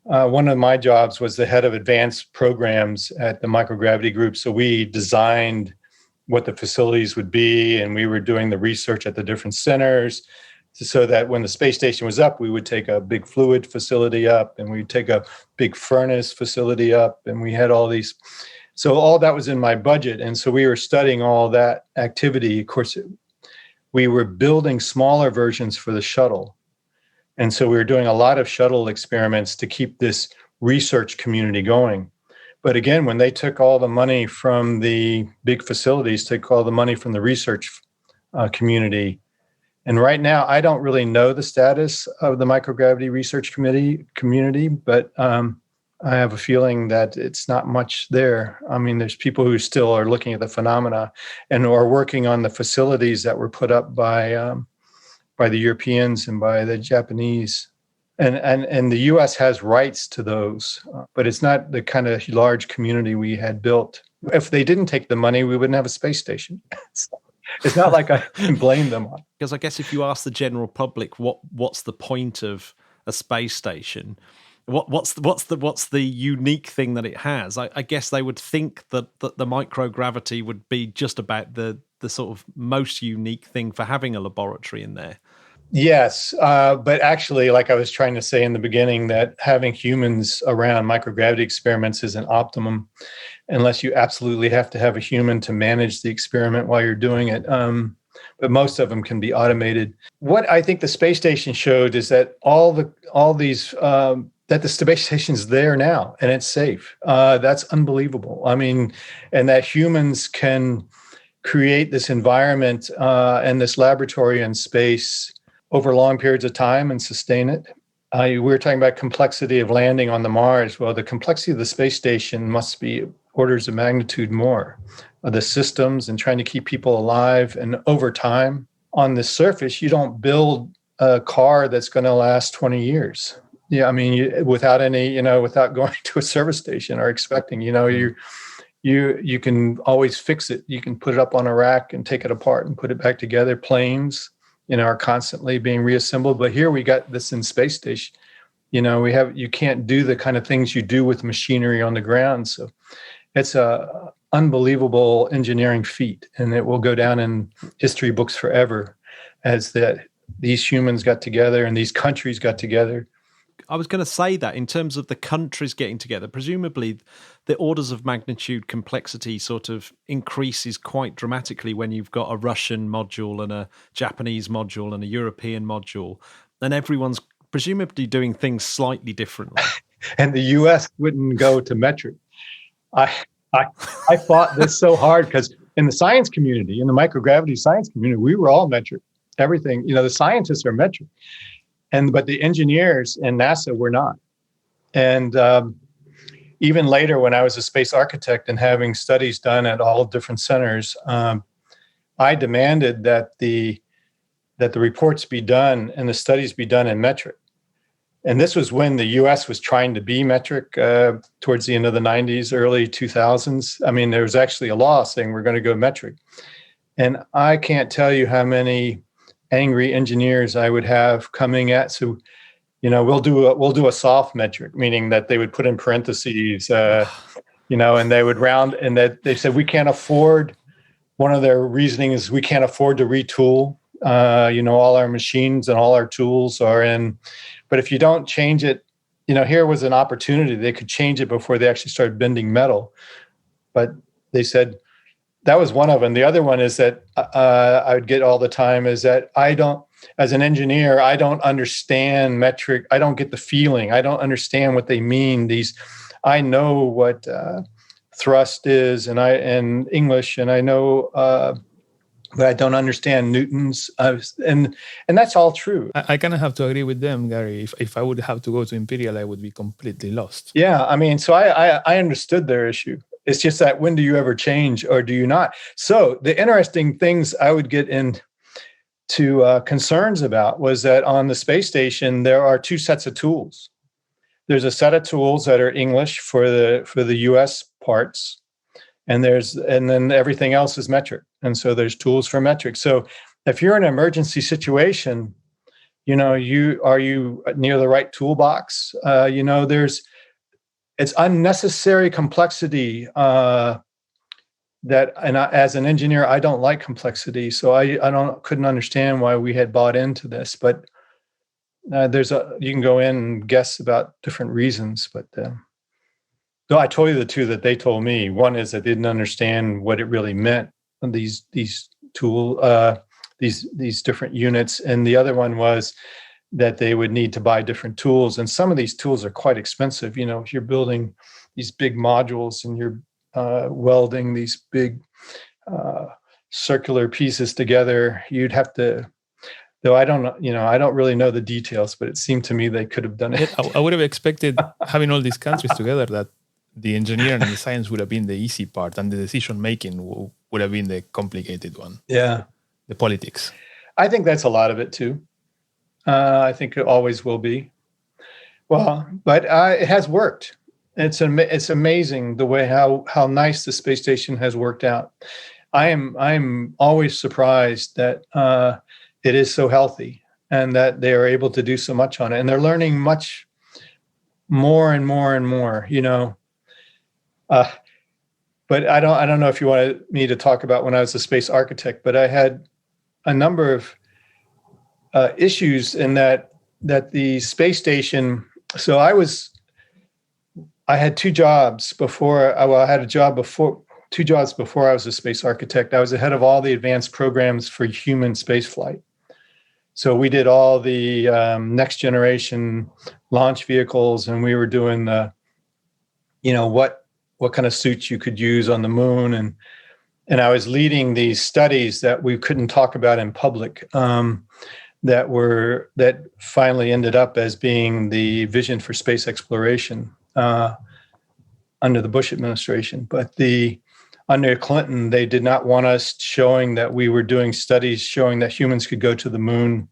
one of my jobs was the head of advanced programs at the Microgravity group. So we designed what the facilities would be, and we were doing the research at the different centers so that when the space station was up, we would take a big fluid facility up, and we'd take a big furnace facility up, and we had all these. So all that was in my budget. And so we were studying all that activity. Of course, we were building smaller versions for the shuttle. And so we were doing a lot of shuttle experiments to keep this research community going. But again, when they took all the money from the big facilities, took all the money from the research community. And right now, I don't really know the status of the Microgravity Research community, but I have a feeling that it's not much there. I mean, there's people who still are looking at the phenomena and are working on the facilities that were put up by the Europeans and by the Japanese. And the U.S. has rights to those, but it's not the kind of large community we had built. If they didn't take the money, we wouldn't have a space station. It's not like I can blame them.
Because I guess if you ask the general public what's the point of a space station, what's the unique thing that it has, I guess they would think that the microgravity would be just about the sort of most unique thing for having a laboratory in there.
Yes, but actually, like I was trying to say in the beginning, that having humans around microgravity experiments is an optimum, unless you absolutely have to have a human to manage the experiment while you're doing it. But most of them can be automated. What I think the space station showed is that that the space station's there now and it's safe. That's unbelievable. I mean, and that humans can create this environment and this laboratory in space over long periods of time and sustain it. We were talking about complexity of landing on the Mars. Well, the complexity of the space station must be orders of magnitude more. The systems and trying to keep people alive. And over time, on the surface, you don't build a car that's going to last 20 years. Yeah, I mean, without going to a service station or expecting, you can always fix it. You can put it up on a rack and take it apart and put it back together. Planes, are constantly being reassembled. But here we got this in space station. You can't do the kind of things you do with machinery on the ground. So it's a unbelievable engineering feat, and it will go down in history books forever as that these humans got together and these countries got together.
I was going to say that in terms of the countries getting together, presumably the orders of magnitude complexity sort of increases quite dramatically when you've got a Russian module and a Japanese module and a European module, and everyone's presumably doing things slightly differently.
And the U.S. wouldn't go to metric. I fought this so hard because in the science community, in the microgravity science community, we were all metric. Everything, the scientists are metric. But the engineers in NASA were not. And even later, when I was a space architect and having studies done at all different centers, I demanded that the reports be done and the studies be done in metric. And this was when the U.S. was trying to be metric towards the end of the 90s, early 2000s. I mean, there was actually a law saying we're going to go metric. And I can't tell you how many angry engineers I would have coming at. So, we'll do a soft metric, meaning that they would put in parentheses, and they would round, and that they said we can't afford. One of their reasoning is we can't afford to retool. All our machines and all our tools are in. But if you don't change it, here was an opportunity. They could change it before they actually started bending metal. But they said, that was one of them. The other one is that I would get all the time is that as an engineer, I don't understand metric. I don't get the feeling. I don't understand what they mean. I know what thrust is, and English, and I know, but I don't understand Newtons. And that's all true.
I kind of have to agree with them, Gary. If I would have to go to Imperial, I would be completely lost.
Yeah, I mean, so I understood their issue. It's just that when do you ever change or do you not? So the interesting things I would get into concerns about was that on the space station, there are two sets of tools. There's a set of tools that are English for the US parts, and then everything else is metric. And so there's tools for metric. So if you're in an emergency situation, are you near the right toolbox? It's unnecessary complexity as an engineer, I don't like complexity. So I couldn't understand why we had bought into this, but you can go in and guess about different reasons, but no, I told you the two that they told me. One is that they didn't understand what it really meant, these different units, and the other one was that they would need to buy different tools. And some of these tools are quite expensive. If you're building these big modules and you're welding these big circular pieces together, you'd have to, though I don't really know the details, but it seemed to me they could have done it.
I would have expected, having all these countries together, that the engineering and the science would have been the easy part and the decision-making would have been the complicated one.
Yeah.
The politics.
I think that's a lot of it too. I think it always will be. Well, but it has worked. It's amazing the way how nice the space station has worked out. I'm always surprised that it is so healthy and that they are able to do so much on it, and they're learning much more and more and more. But I don't know if you wanted me to talk about when I was a space architect, but I had a number of issues in that the space station. So I had two jobs before. I had two jobs before I was a space architect. I was the head of all the advanced programs for human space flight. So we did all the next generation launch vehicles, and we were doing what kind of suits you could use on the moon, and I was leading these studies that we couldn't talk about in public. That finally ended up as being the vision for space exploration under the Bush administration. But under Clinton, they did not want us showing that we were doing studies showing that humans could go to the moon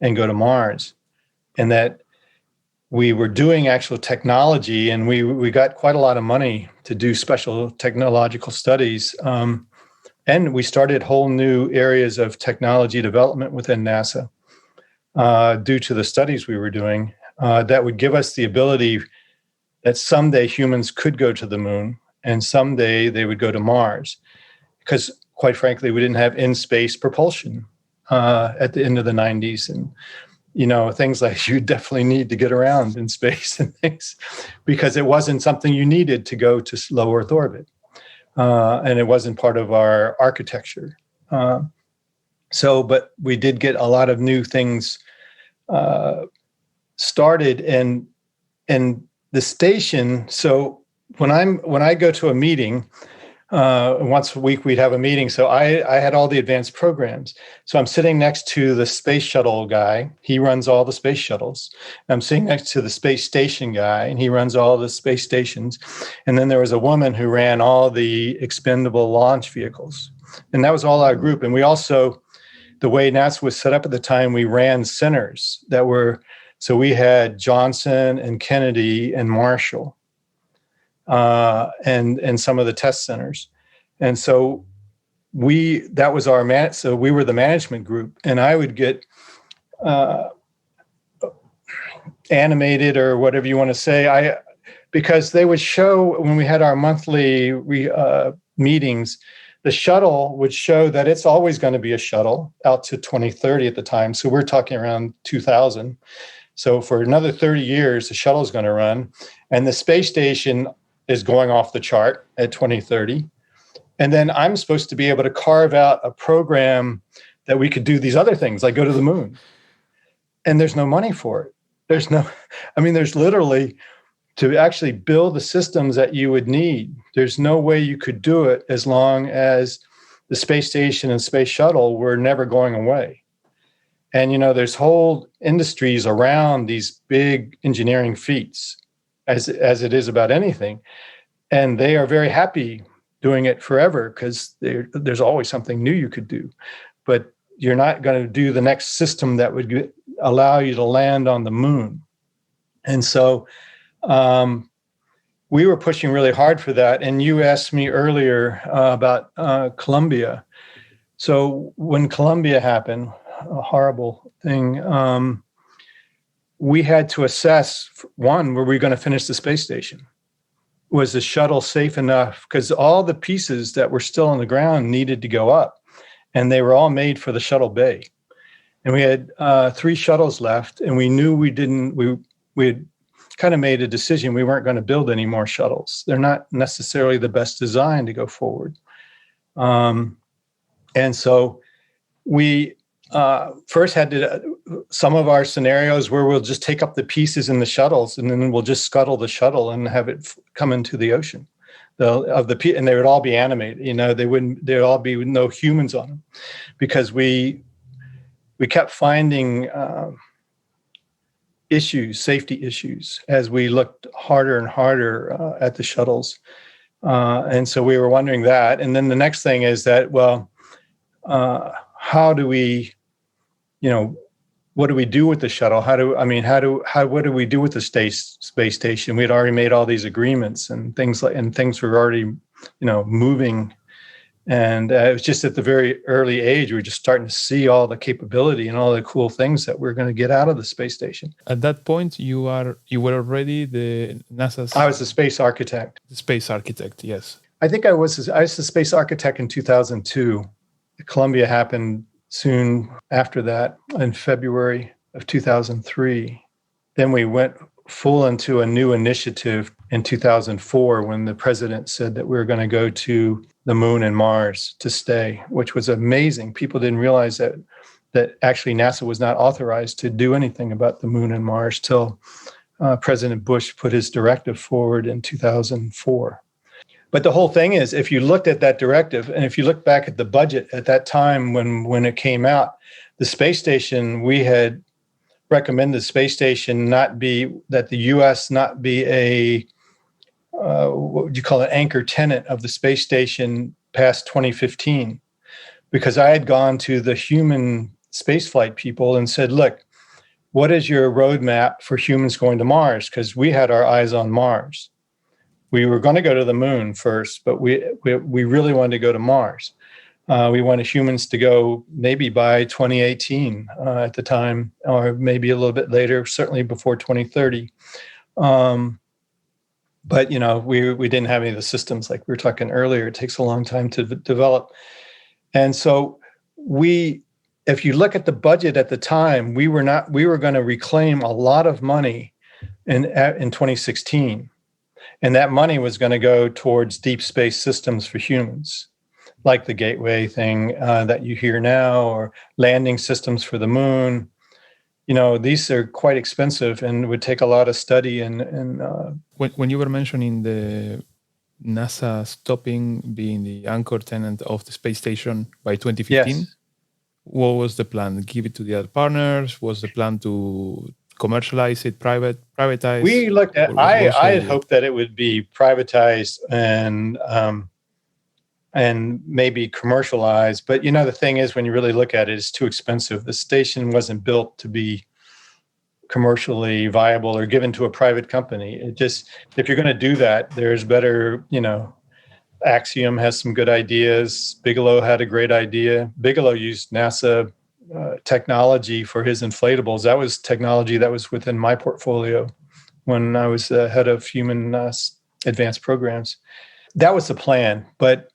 and go to Mars, and that we were doing actual technology, and we got quite a lot of money to do special technological studies. And we started whole new areas of technology development within NASA. Due to the studies we were doing, that would give us the ability that someday humans could go to the moon and someday they would go to Mars. Because quite frankly, we didn't have in-space propulsion at the end of the 90s. And, things like you definitely need to get around in space and things, because it wasn't something you needed to go to low Earth orbit. And it wasn't part of our architecture. But we did get a lot of new things started, and the station. So when I go to a meeting, once a week we'd have a meeting. So I had all the advanced programs. So I'm sitting next to the space shuttle guy. He runs all the space shuttles. I'm sitting next to the space station guy, and he runs all the space stations. And then there was a woman who ran all the expendable launch vehicles. And that was all our group. And we also, the way NASA was set up at the time, we ran centers so we had Johnson and Kennedy and Marshall, and some of the test centers. And so that was our so we were the management group, and I would get animated or whatever you want to say. Because they would show when we had our monthly meetings, the shuttle would show that it's always going to be a shuttle out to 2030 at the time. So we're talking around 2000. So for another 30 years, the shuttle is going to run. And the space station is going off the chart at 2030. And then I'm supposed to be able to carve out a program that we could do these other things, like go to the moon. And there's no money for it. There's literally, to actually build the systems that you would need, there's no way you could do it as long as the space station and space shuttle were never going away. And, there's whole industries around these big engineering feats, as it is about anything. And they are very happy doing it forever because there's always something new you could do. But you're not going to do the next system that would allow you to land on the moon. And so we were pushing really hard for that. And you asked me earlier about Columbia. So when Columbia happened, a horrible thing, we had to assess, one, were we going to finish the space station? Was the shuttle safe enough? Because all the pieces that were still on the ground needed to go up, and they were all made for the shuttle bay. And we had 3 shuttles left, and we knew we had kind of made a decision we weren't going to build any more shuttles. They're not necessarily the best design to go forward. And so we first had some of our scenarios where we'll just take up the pieces in the shuttles, and then we'll just scuttle the shuttle and have it come into the ocean. And they would all be animated. There'd all be no humans on them, because we kept finding safety issues, as we looked harder and harder at the shuttles. And so we were wondering that. And then the next thing is that, how do we, what do we do with the shuttle? What do we do with the space station? We had already made all these agreements and things were already, moving. And it was just at the very early age, we were just starting to see all the capability and all the cool things that we're going to get out of the space station.
At that point, you were already the NASA's...
I was the space architect.
The space architect, yes.
I think I was the space architect in 2002. Columbia happened soon after that, in February of 2003. Then we went full into a new initiative in 2004 when the president said that we were going to go to the moon and Mars to stay, which was amazing. People didn't realize that actually NASA was not authorized to do anything about the moon and Mars till President Bush put his directive forward in 2004. But the whole thing is, if you looked at that directive, and if you look back at the budget at that time when it came out, the space station, we had recommended the space station that the U.S. not be a, what would you call it, anchor tenant of the space station past 2015. Because I had gone to the human spaceflight people and said, look, what is your roadmap for humans going to Mars? Because we had our eyes on Mars. We were going to go to the moon first, but we really wanted to go to Mars. We wanted humans to go maybe by 2018 at the time, or maybe a little bit later, certainly before 2030. But, we didn't have any of the systems like we were talking earlier. It takes a long time to develop. And so if you look at the budget at the time, we were going to reclaim a lot of money in 2016. And that money was going to go towards deep space systems for humans, like the Gateway thing that you hear now, or landing systems for the moon. These are quite expensive and would take a lot of study.
When you were mentioning the NASA stopping being the anchor tenant of the space station by 2015, yes. What was the plan? Give it to the other partners? Was the plan to commercialize it, privatize?
We looked at. I had hoped that it would be privatized and maybe commercialized. But the thing is, when you really look at it, it's too expensive. The station wasn't built to be commercially viable or given to a private company. It just, if you're going to do that, there's better. Axiom has some good ideas. Bigelow had a great idea. Bigelow used NASA technology for his inflatables. That was technology that was within my portfolio when I was the head of human advanced programs. That was the plan. But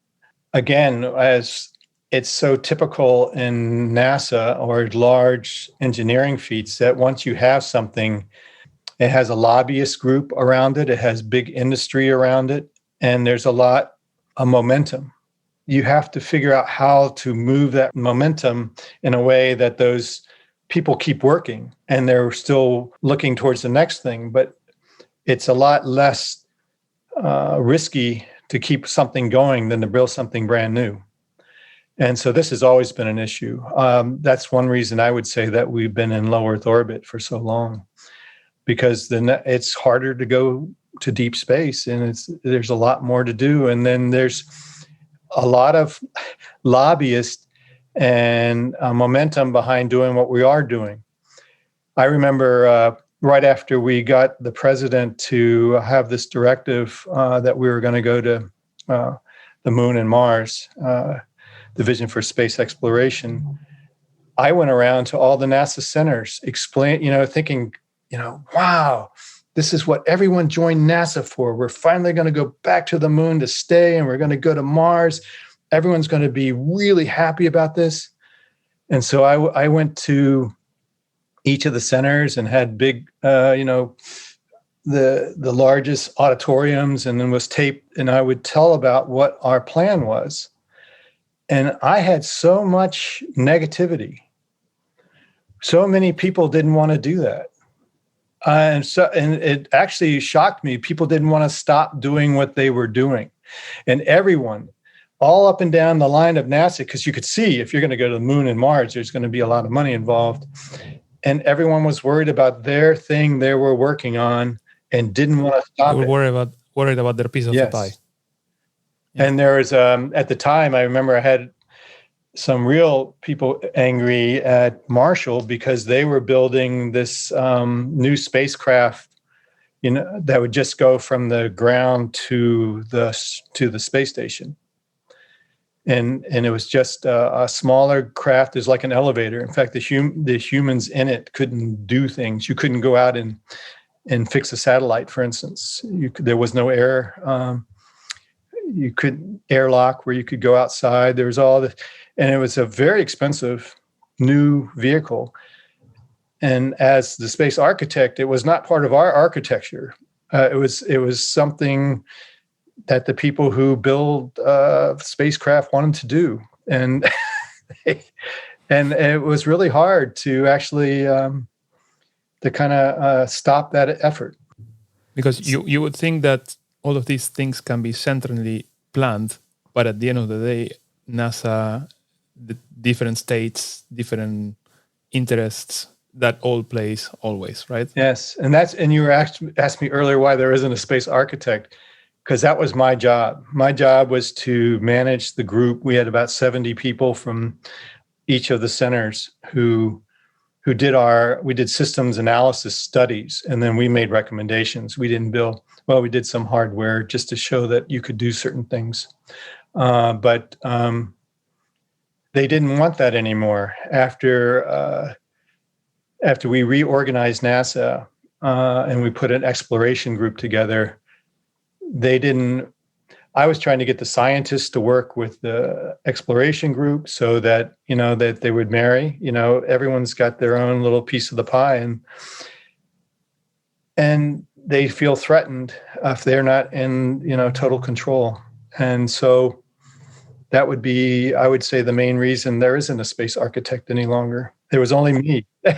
again, as it's so typical in NASA or large engineering feats, that once you have something, it has a lobbyist group around it. It has big industry around it. And there's a lot of momentum. you have to figure out how to move that momentum in a way that those people keep working and they're still looking towards the next thing. But it's a lot less risky to keep something going than to build something brand new. And so this has always been an issue. That's one reason I would say that we've been in low Earth orbit for so long, because then it's harder to go to deep space, and there's a lot more to do. And then there's a lot of lobbyists and momentum behind doing what we are doing. I remember right after we got the president to have this directive that we were going to go to the moon and Mars, the vision for space exploration, I went around to all the NASA centers, thinking, wow, this is what everyone joined NASA for. We're finally going to go back to the moon to stay, and we're going to go to Mars. Everyone's going to be really happy about this. And so I went to each of the centers and had big, the largest auditoriums, and then was taped, and I would tell about what our plan was. And I had so much negativity. So many people didn't want to do that. And it actually shocked me. People didn't want to stop doing what they were doing. And everyone, all up and down the line of NASA, because you could see if you're going to go to the moon and Mars, there's going to be a lot of money involved. And everyone was worried about their thing they were working on and didn't want to stop
They
it.
were worried about their piece of the pie.
Yeah. And there was, at the time, I remember I had some real people angry at Marshall because they were building this new spacecraft, that would just go from the ground to the space station. And it was just a smaller craft. It's like an elevator. In fact, the humans in it couldn't do things. You couldn't go out and fix a satellite, for instance. There was no air. You couldn't airlock where you could go outside. There was all this, and it was a very expensive new vehicle. And as the space architect, it was not part of our architecture. It was something that the people who build spacecraft wanted to do, and and it was really hard to actually to kind of stop that effort.
Because you would think that all of these things can be centrally planned, but at the end of the day, NASA, the different states, different interests, that all plays always, right?
Yes, and you were asking me earlier why there isn't a space architect, because that was my job. My job was to manage the group. We had about 70 people from each of the centers who did systems analysis studies, and then we made recommendations. We didn't build. Well, we did some hardware just to show that you could do certain things. But they didn't want that anymore. After we reorganized NASA and we put an exploration group together, I was trying to get the scientists to work with the exploration group so that, that they would marry. Everyone's got their own little piece of the pie, and they feel threatened if they're not in, total control. And so that would be, I would say, the main reason there isn't a space architect any longer. There was only me.
So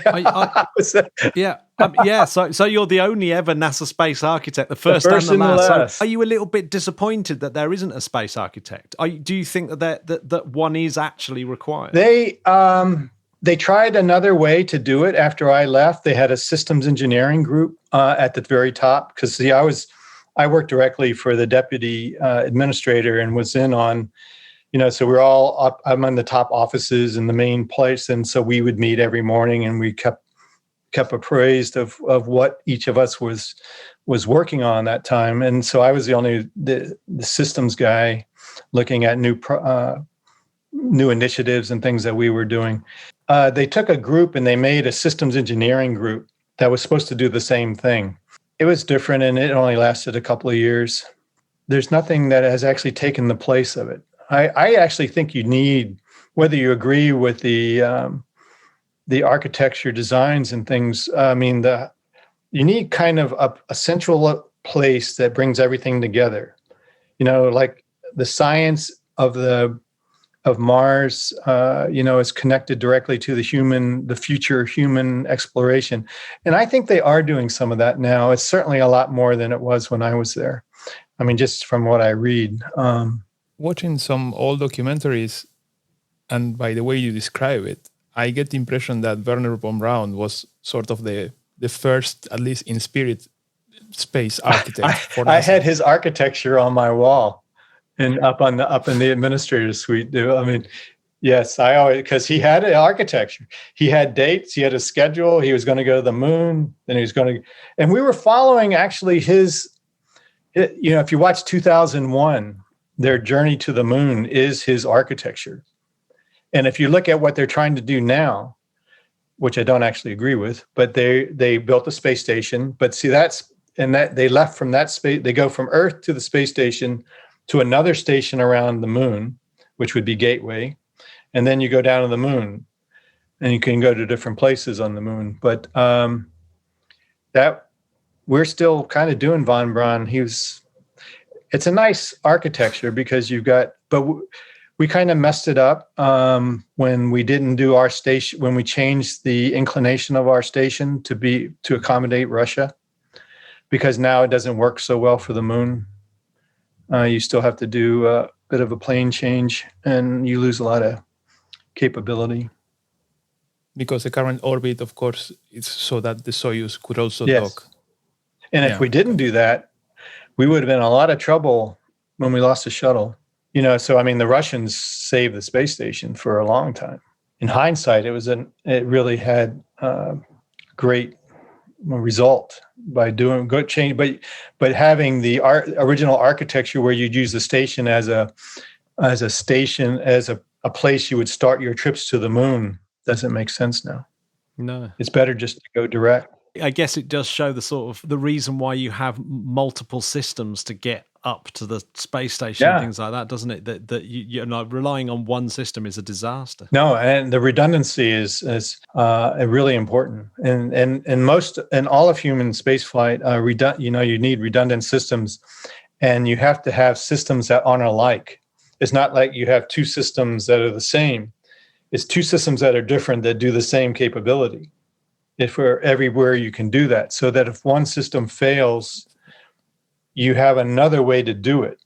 you're the only ever NASA space architect, the first and the last. So are you a little bit disappointed that there isn't a space architect? Do you think that one is actually required?
They tried another way to do it after I left. They had a systems engineering group at the very top, because I worked directly for the deputy administrator and was in on, so we're all up. I'm in the top offices in the main place, and so we would meet every morning, and we kept appraised of what each of us was working on that time. And so I was the systems guy, looking at new initiatives and things that we were doing. They took a group and they made a systems engineering group that was supposed to do the same thing. It was different, and it only lasted a couple of years. There's nothing that has actually taken the place of it. I actually think you need, whether you agree with the architecture designs and things, you need kind of a central place that brings everything together. Like the science of Mars, is connected directly to the future human exploration. And I think they are doing some of that now. It's certainly a lot more than it was when I was there. I mean, just from what I read.
Watching some old documentaries, and by the way you describe it, I get the impression that Wernher von Braun was sort of the first, at least in spirit, space architect.
I had his architecture on my wall. And up in the administrator's suite, I mean, yes, because he had an architecture. He had dates. He had a schedule. He was going to go to the moon. Then he was going to, and we were following actually if you watch 2001, their journey to the moon is his architecture. And if you look at what they're trying to do now, which I don't actually agree with, but they built a space station. But see, that they left from that space. They go from Earth to the space station to another station around the moon, which would be Gateway. And then you go down to the moon and you can go to different places on the moon. But that we're still kind of doing von Braun. It's a nice architecture because but we kind of messed it up when we didn't do our station, when we changed the inclination of our station to accommodate Russia, because now it doesn't work so well for the moon. You still have to do a bit of a plane change, and you lose a lot of capability.
Because the current orbit, of course, is so that the Soyuz could also dock.
And if we didn't do that, we would have been in a lot of trouble when we lost the shuttle. So I mean, the Russians saved the space station for a long time. In hindsight, it really had great result by doing good change, but having the original architecture where you'd use the station as a station, as a place you would start your trips to the moon doesn't make sense now.
No,
it's better just to go direct.
I guess it does show the reason why you have multiple systems to get up to the space station and things like that, doesn't it? That you're not relying on one system is a disaster.
No, and the redundancy is really important. And all of human spaceflight, you need redundant systems, and you have to have systems that aren't alike. It's not like you have two systems that are the same. It's two systems that are different that do the same capability. If we're everywhere, you can do that, so that if one system fails, you have another way to do it,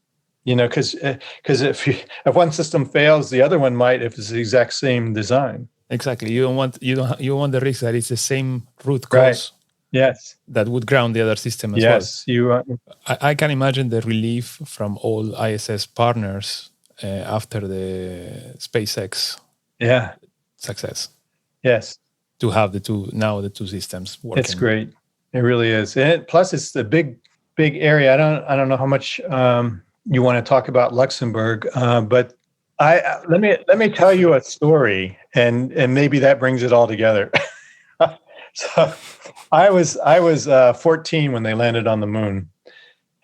because if one system fails, the other one might if it's the exact same design.
Exactly. You don't want the risk that it's the same root cause.
Right. Yes.
That would ground the other system as well. I can imagine the relief from all ISS partners after the SpaceX success.
Yes.
To have the two systems working.
It's great. It really is. And plus, it's the big area. I don't know how much you want to talk about Luxembourg, but let me tell you a story, and maybe that brings it all together. So, I was 14 when they landed on the moon,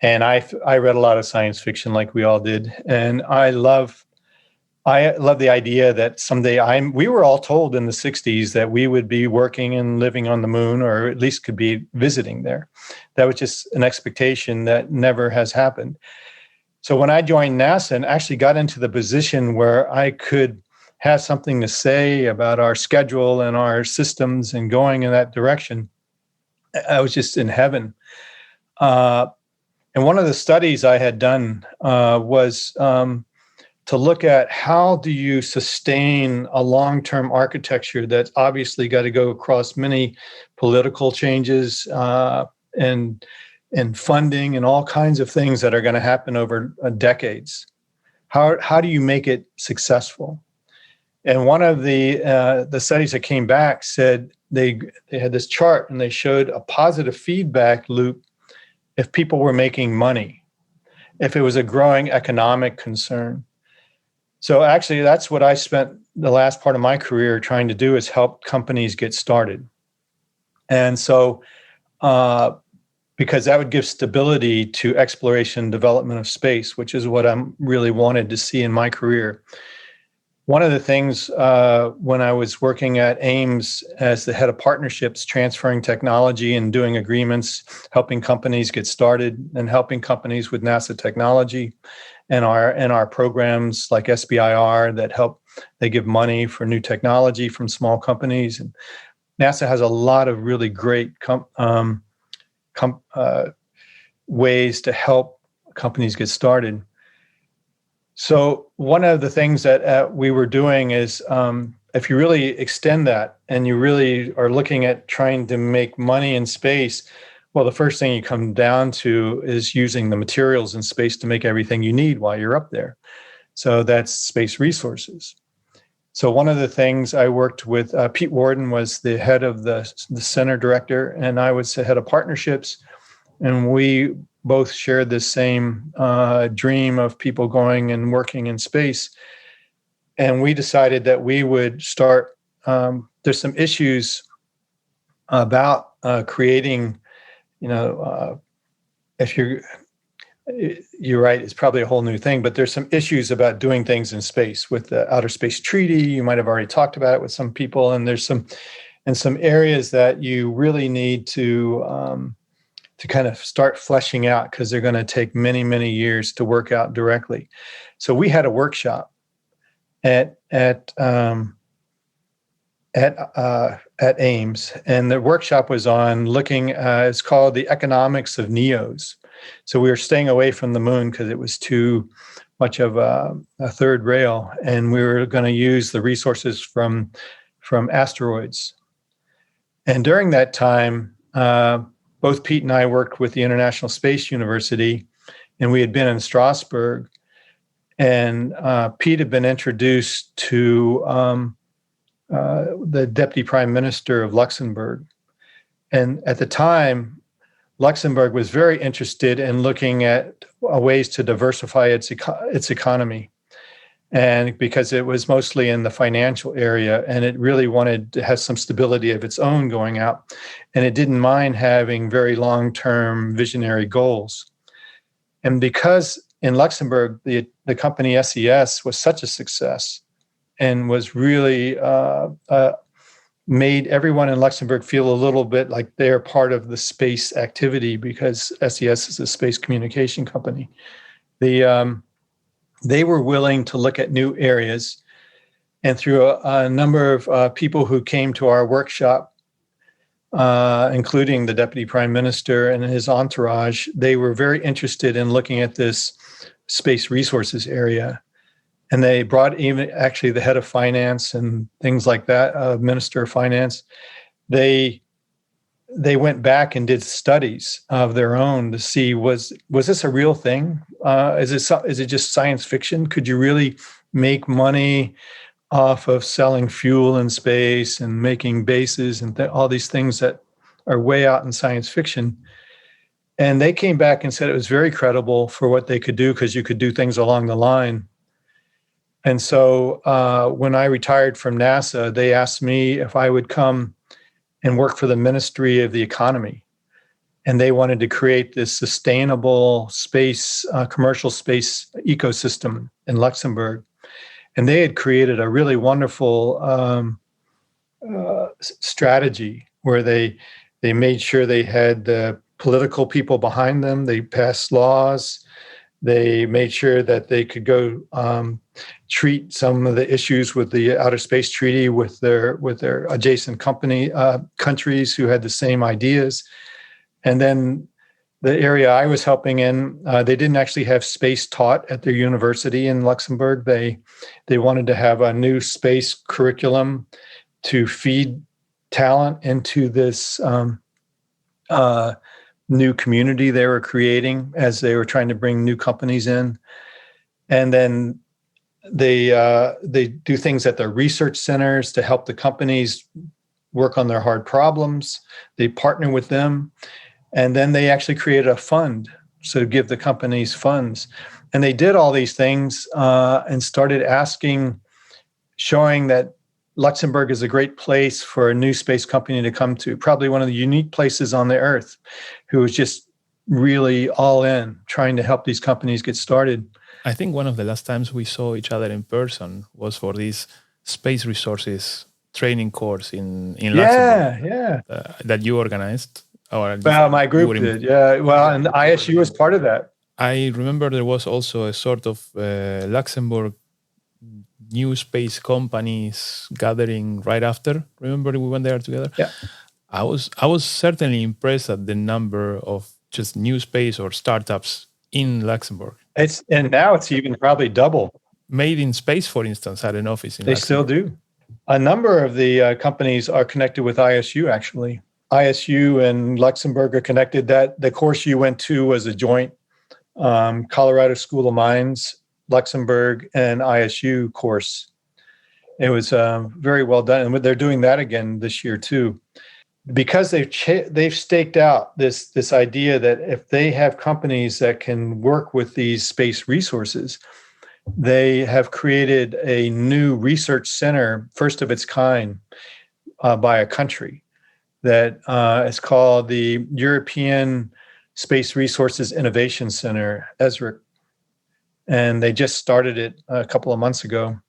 and I read a lot of science fiction, like we all did, and I love the idea that someday we were all told in the 60s that we would be working and living on the moon, or at least could be visiting there. That was just an expectation that never has happened. So when I joined NASA and actually got into the position where I could have something to say about our schedule and our systems and going in that direction, I was just in heaven. And one of the studies I had done was to look at how do you sustain a long-term architecture that's obviously got to go across many political changes and funding and all kinds of things that are going to happen over decades. How do you make it successful? And one of the studies that came back said they had this chart, and they showed a positive feedback loop if people were making money, if it was a growing economic concern. So actually, that's what I spent the last part of my career trying to do, is help companies get started. And so, because that would give stability to exploration and development of space, which is what I really wanted to see in my career. one of the things when I was working at Ames as the head of partnerships, transferring technology and doing agreements, helping companies get started and helping companies with NASA technology and our programs like SBIR that they give money for new technology from small companies. And NASA has a lot of really great ways to help companies get started. So one of the things that we were doing is if you really extend that and you really are looking at trying to make money in space, well, the first thing you come down to is using the materials in space to make everything you need while you're up there. So that's space resources. So one of the things I worked with, Pete Warden was the head of the center director, and I was the head of partnerships. And we both shared the same dream of people going and working in space. And we decided that we would start, there's some issues about creating, if you're right, it's probably a whole new thing, but there's some issues about doing things in space with the Outer Space Treaty. You might have already talked about it with some people, and there's some areas that you really need to kind of start fleshing out because they're going to take many, many years to work out directly. So we had a workshop at Ames, and the workshop was on looking. It's called the economics of NEOs. So we were staying away from the moon because it was too much of a third rail, and we were going to use the resources from asteroids. And during that time, both Pete and I worked with the International Space University, and we had been in Strasbourg. And Pete had been introduced to the Deputy Prime Minister of Luxembourg. And at the time, Luxembourg was very interested in looking at ways to diversify its economy. And because it was mostly in the financial area, and it really wanted to have some stability of its own going out. And it didn't mind having very long-term visionary goals. And because in Luxembourg, the company SES was such a success and was really made everyone in Luxembourg feel a little bit like they're part of the space activity because SES is a space communication company. They were willing to look at new areas, and through a number of people who came to our workshop, including the Deputy Prime Minister and his entourage, they were very interested in looking at this space resources area. And they brought even actually the head of finance and things like that, Minister of Finance. They went back and did studies of their own to see was this a real thing? Is it just science fiction? Could you really make money off of selling fuel in space and making bases and all these things that are way out in science fiction? And they came back and said it was very credible for what they could do because you could do things along the line. And so when I retired from NASA, they asked me if I would come and work for the Ministry of the Economy. And they wanted to create this sustainable space, commercial space ecosystem in Luxembourg. And they had created a really wonderful strategy where they made sure they had the political people behind them. They passed laws. They made sure that they could go treat some of the issues with the Outer Space Treaty with their adjacent countries who had the same ideas. And then the area I was helping in, they didn't actually have space taught at their university in Luxembourg. They wanted to have a new space curriculum to feed talent into this new community they were creating as they were trying to bring new companies in. And then they do things at their research centers to help the companies work on their hard problems. They partner with them. And then they actually created a fund, so give the companies funds. And they did all these things and started showing that Luxembourg is a great place for a new space company to come to, probably one of the unique places on the Earth, who was just really all in, trying to help these companies get started.
I think one of the last times we saw each other in person was for this space resources training course in Luxembourg. That you organized. Or
well, my group did. Yeah. Well, and ISU was part of that.
I remember there was also a sort of Luxembourg new space companies gathering right after. Remember we went there together?
Yeah.
I was certainly impressed at the number of just new space or startups in Luxembourg.
And now it's even probably double.
Made in Space, for instance, had an office in
They
Luxembourg.
still do. A number of the companies are connected with ISU, actually. ISU and Luxembourg are connected. That the course you went to was a joint Colorado School of Mines, Luxembourg, and ISU course. It was very well done. And they're doing that again this year, too. Because they've staked out this idea that if they have companies that can work with these space resources, they have created a new research center, first of its kind, by a country that is called the European Space Resources Innovation Center, ESRIC. And they just started it a couple of months ago.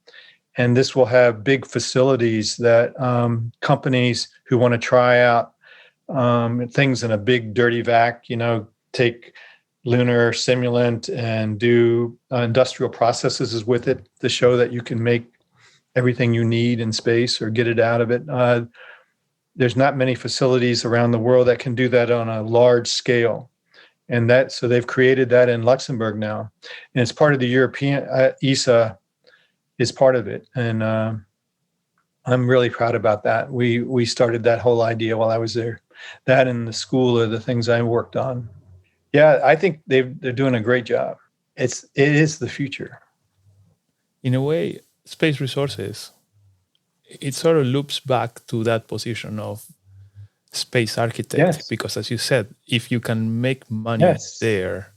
And this will have big facilities that companies who want to try out things in a big dirty vac, take lunar simulant and do industrial processes with it to show that you can make everything you need in space or get it out of it. There's not many facilities around the world that can do that on a large scale. And so they've created that in Luxembourg now. And it's part of the European, ESA is part of it. And I'm really proud about that. We started that whole idea while I was there. That and the school are the things I worked on. Yeah, I think they're doing a great job. It is the future.
In a way, space resources, it sort of loops back to that position of space architect.
Yes.
Because as you said, if you can make money there,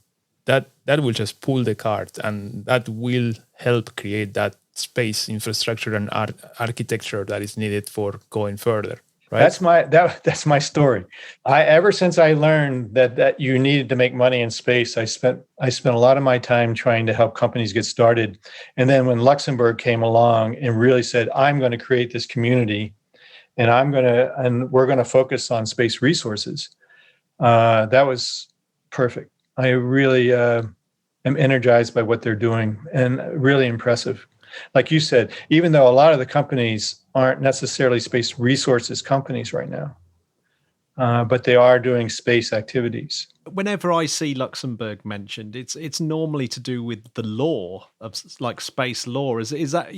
that will just pull the cart, and that will help create that space infrastructure and architecture that is needed for going further. Right?
That's my story. Ever since I learned that you needed to make money in space, I spent a lot of my time trying to help companies get started. And then when Luxembourg came along and really said, I'm going to create this community and we're going to focus on space resources, that was perfect. I really am energized by what they're doing and really impressive. Like you said, even though a lot of the companies aren't necessarily space resources companies right now, but they are doing space activities.
Whenever I see Luxembourg mentioned, it's normally to do with the law of like space law. Is that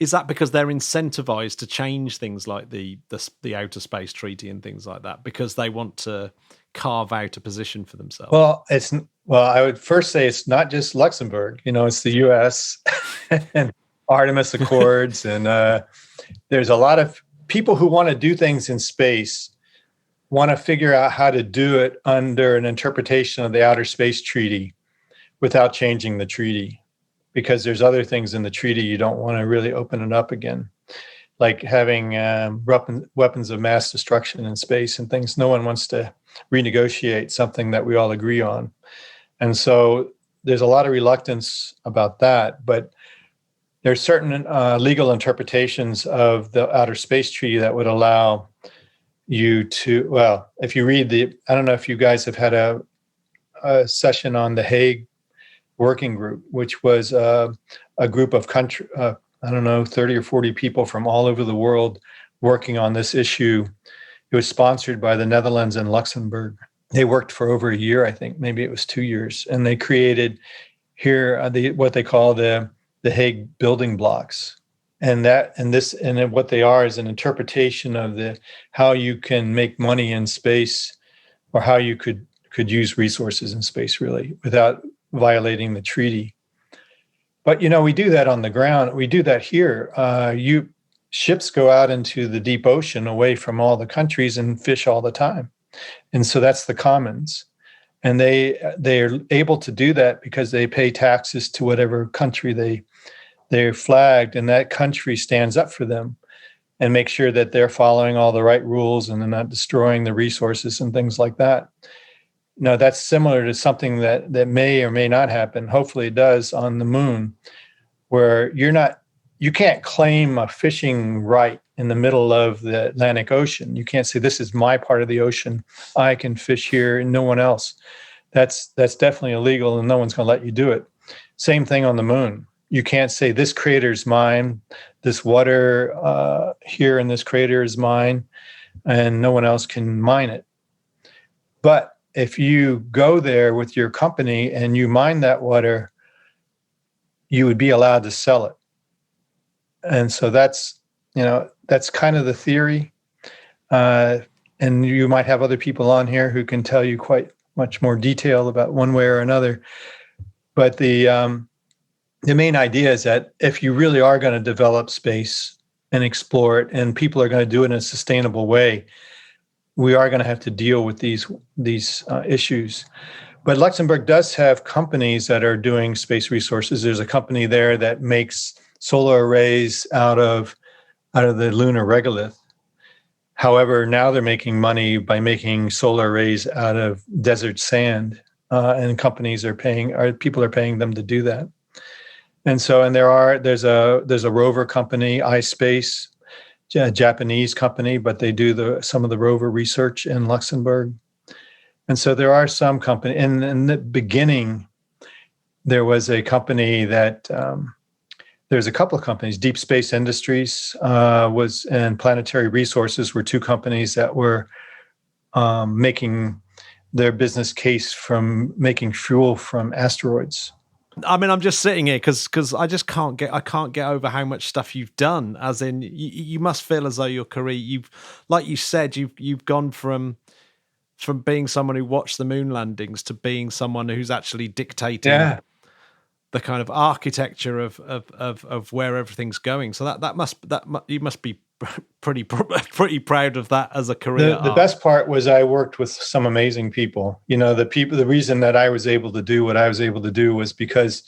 is that because they're incentivized to change things like the Outer Space Treaty and things like that because they want to carve out a position for themselves?
Well, I would first say it's not just Luxembourg. It's the U.S. and Artemis Accords, and there's a lot of people who want to do things in space, want to figure out how to do it under an interpretation of the Outer Space Treaty without changing the treaty, because there's other things in the treaty you don't want to really open it up again, like having weapons of mass destruction in space and things. No one wants to renegotiate something that we all agree on. And so there's a lot of reluctance about that, but there's certain legal interpretations of the Outer Space Treaty that would allow you to, well, if you read I don't know if you guys have had a session on the Hague Working Group, which was a group of 30 or 40 people from all over the world working on this issue. It was sponsored by the Netherlands and Luxembourg. They worked for over a year, I think, maybe it was 2 years, and they created here what they call the Hague building blocks, and what they are is an interpretation of how you can make money in space, or how you could use resources in space really without violating the treaty. But we do that on the ground. We do that here. Ships go out into the deep ocean away from all the countries and fish all the time. And so that's the commons. And they're able to do that because they pay taxes to whatever country they're flagged, and that country stands up for them and makes sure that they're following all the right rules and they're not destroying the resources and things like that. No, that's similar to something that may or may not happen. Hopefully it does on the moon, where you can't claim a fishing right in the middle of the Atlantic Ocean. You can't say, this is my part of the ocean. I can fish here and no one else. That's definitely illegal and no one's going to let you do it. Same thing on the moon. You can't say this crater is mine, this water here in this crater is mine, and no one else can mine it. But if you go there with your company and you mine that water, you would be allowed to sell it. And so that's kind of the theory. And you might have other people on here who can tell you quite much more detail about one way or another. But the main idea is that if you really are going to develop space and explore it, and people are going to do it in a sustainable way, we are going to have to deal with these issues. But Luxembourg does have companies that are doing space resources. There's a company there that makes solar arrays out of the lunar regolith. However, now they're making money by making solar arrays out of desert sand, and people are paying them to do that. And so, there's a rover company, iSpace, a Japanese company, but they do some of the rover research in Luxembourg. And so there are some companies. In the beginning, there was a company that there's a couple of companies. Deep Space Industries and Planetary Resources were two companies that were making their business case from making fuel from asteroids.
I mean, I'm just sitting here because I just can't get over how much stuff you've done. As in, you must feel as though your career, like you said, you've gone from being someone who watched the moon landings to being someone who's actually dictating the kind of architecture of where everything's going. So you must be pretty proud of that as a career.
The best part was I worked with some amazing people. The reason that I was able to do what I was able to do was because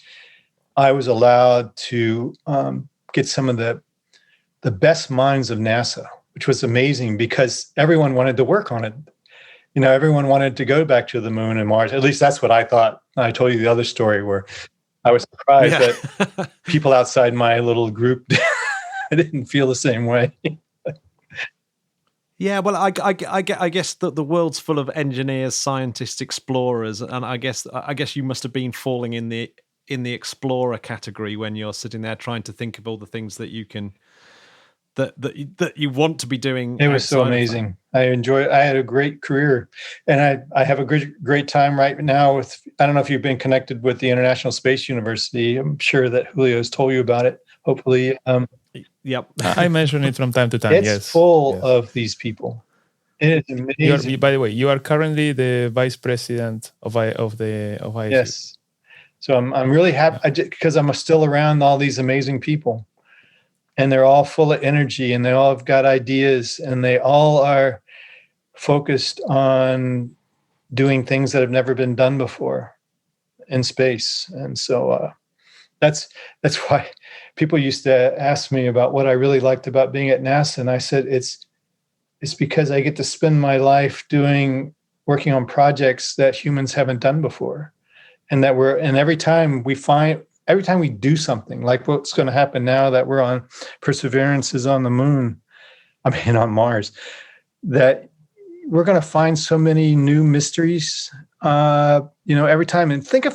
I was allowed to get some of the best minds of NASA, which was amazing because everyone wanted to work on it. Everyone wanted to go back to the moon and Mars. At least that's what I thought. I told you the other story where I was surprised that people outside my little group I didn't feel the same way.
Yeah, well, I guess that the world's full of engineers, scientists, explorers, and I guess you must have been falling in the explorer category when you're sitting there trying to think of all the things that you can that you want to be doing.
It was so amazing. I had a great career, and I have a great time right now with. I don't know if you've been connected with the International Space University. I'm sure that Julio's told you about it. Hopefully.
Yep.
I mention it from time to time.
It's full of these people. It is amazing.
By the way, you are currently the vice president of ISU.
Yes. So I'm really happy because I'm still around all these amazing people, and they're all full of energy, and they all have got ideas, and they all are focused on doing things that have never been done before in space. And so that's why people used to ask me about what I really liked about being at NASA. And I said, it's because I get to spend my life working on projects that humans haven't done before. And every time we do something, like what's going to happen now that we're on Perseverance is on the moon, on Mars, that we're going to find so many new mysteries, every time. And think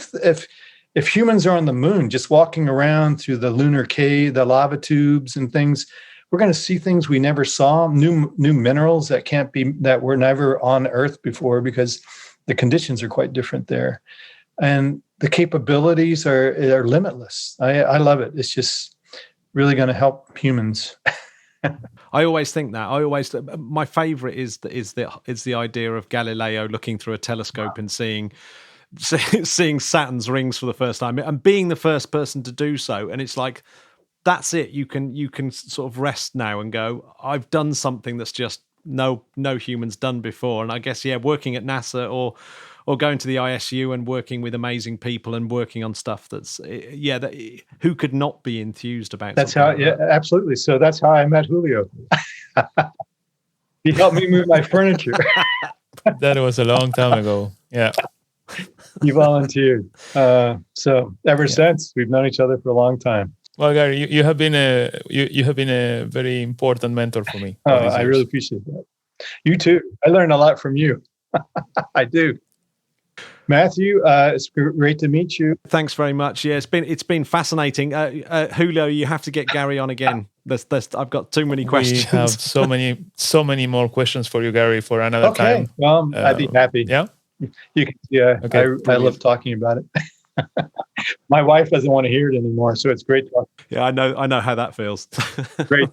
if humans are on the moon, just walking around through the lunar cave, the lava tubes and things, we're going to see things we never saw, new minerals that were never on Earth before because the conditions are quite different there. And the capabilities are limitless. I love it. It's just really going to help humans.
I always think that. My favorite is the idea of Galileo looking through a telescope and seeing Saturn's rings for the first time and being the first person to do so. And it's like, that's it. You can sort of rest now and go, I've done something that's just no human's done before. And I guess, working at NASA or going to the ISU and working with amazing people and working on stuff who could not be enthused about.
That's how, absolutely. So that's how I met Julio. He helped me move my furniture.
That was a long time ago. Yeah.
You volunteered. So ever since, we've known each other for a long time.
Well, Gary, you have been a very important mentor for me.
I really appreciate that. You too. I learn a lot from you. I do. Matthew, it's great to meet you.
Thanks very much. Yeah, it's been fascinating. Julio, you have to get Gary on again. I've got too many questions.
We have so many more questions for you, Gary, for another time.
Well, I'd be happy.
Yeah.
You can. Yeah. Okay, I love talking about it. My wife doesn't want to hear it anymore, so it's great talking.
Yeah, I know how that feels.
Great.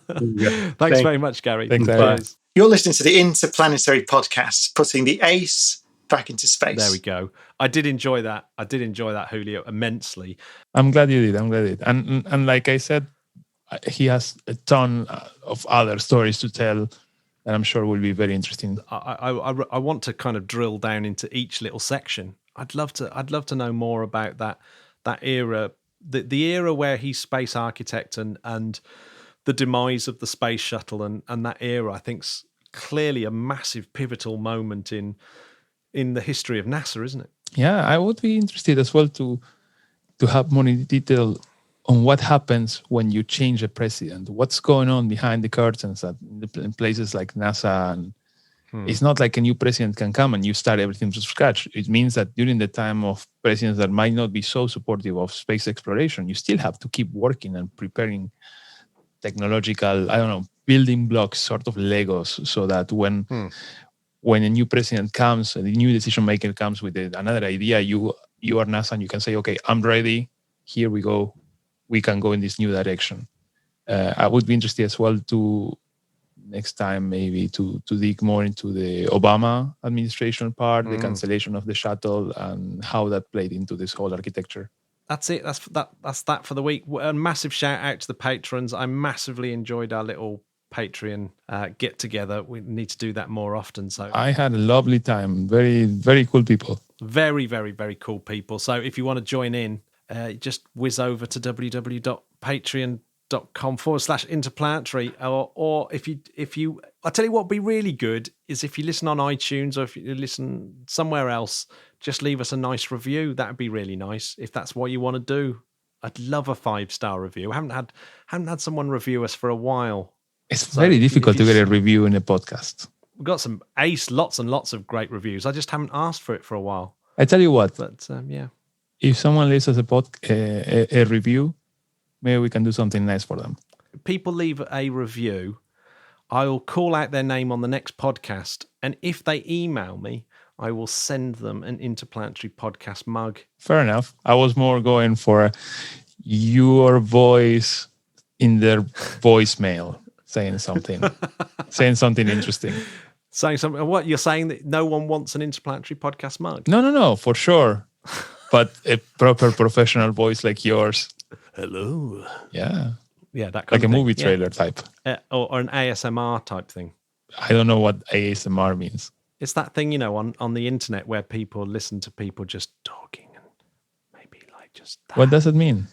Thanks very much, Gary.
Thanks, Gary.
You're listening to the Interplanetary podcast, putting the ace back into space.
There we go. I did enjoy that, Julio, immensely.
I'm glad you did. And like I said, he has a ton of other stories to tell, and I'm sure will be very interesting.
I want to kind of drill down into each little section. I'd love to know more about that era, the era where he's space architect and the demise of the space shuttle and that era. I think's clearly a massive pivotal moment in the history of NASA, isn't it?
Yeah, I would be interested as well to have more detail on what happens when you change a president. What's going on behind the curtains in places like NASA? And it's not like a new president can come and you start everything from scratch. It means that during the time of presidents that might not be so supportive of space exploration, you still have to keep working and preparing technological, building blocks, sort of Legos, so that when a new president comes, a new decision maker comes with another idea, you are NASA and you can say, okay, I'm ready. Here we go. We can go in this new direction. I would be interested as well to next time maybe to dig more into the Obama administration part, the cancellation of the shuttle, and how that played into this whole architecture.
That's it. That's that for the week. A massive shout out to the patrons. I massively enjoyed our little Patreon get together. We need to do that more often. So
I had a lovely time. Very, very cool people.
Very, very, very cool people. So if you want to join in, just whiz over to www.patreon.com/interplanetary, or if you, I'll tell you what would be really good is if you listen on iTunes or if you listen somewhere else, just leave us a nice review. That would be really nice if that's what you want to do. I'd love a 5-star review. I haven't had someone review us for a while.
It's very difficult to get a review in a podcast.
We've got some lots and lots of great reviews. I just haven't asked for it for a while.
I tell you what,
but yeah,
if someone leaves us a review, maybe we can do something nice for them.
People leave a review, I'll call out their name on the next podcast, and if they email me, I will send them an Interplanetary podcast mug.
Fair enough. I was more going for your voice in their voicemail. Saying something interesting.
Saying something. What you're saying that no one wants an Interplanetary podcast mug?
No, for sure. But a proper professional voice like yours.
Hello.
Yeah,
that kind
like
of
a movie trailer type,
or an ASMR type thing.
I don't know what ASMR means.
It's that thing, on the internet where people listen to people just talking and maybe like just. That.
What does it mean?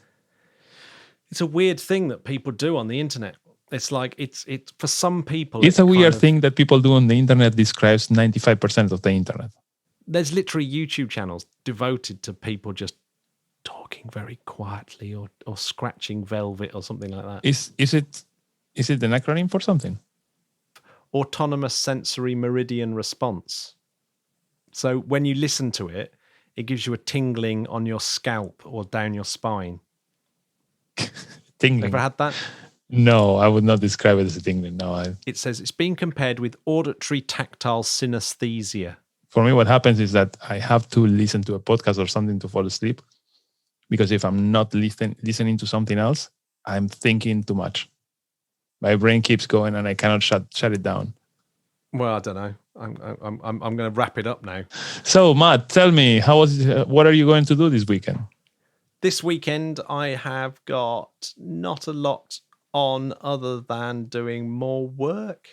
It's a weird thing that people do on the internet. It's like it's for some people.
It's a weird thing that people do on the internet describes 95% of the internet.
There's literally YouTube channels devoted to people just talking very quietly or scratching velvet or something like that.
Is it an acronym for something?
Autonomous sensory meridian response. So when you listen to it, it gives you a tingling on your scalp or down your spine.
Tingling.
Ever had that?
No, I would not describe it as a tingling. No,
It says it's being compared with auditory tactile synesthesia.
For me, what happens is that I have to listen to a podcast or something to fall asleep, because if I'm not listening to something else, I'm thinking too much. My brain keeps going, and I cannot shut it down.
Well, I don't know. I'm going to wrap it up now.
So, Matt, tell me, what are you going to do this weekend?
This weekend, I have got not a lot on other than doing more work.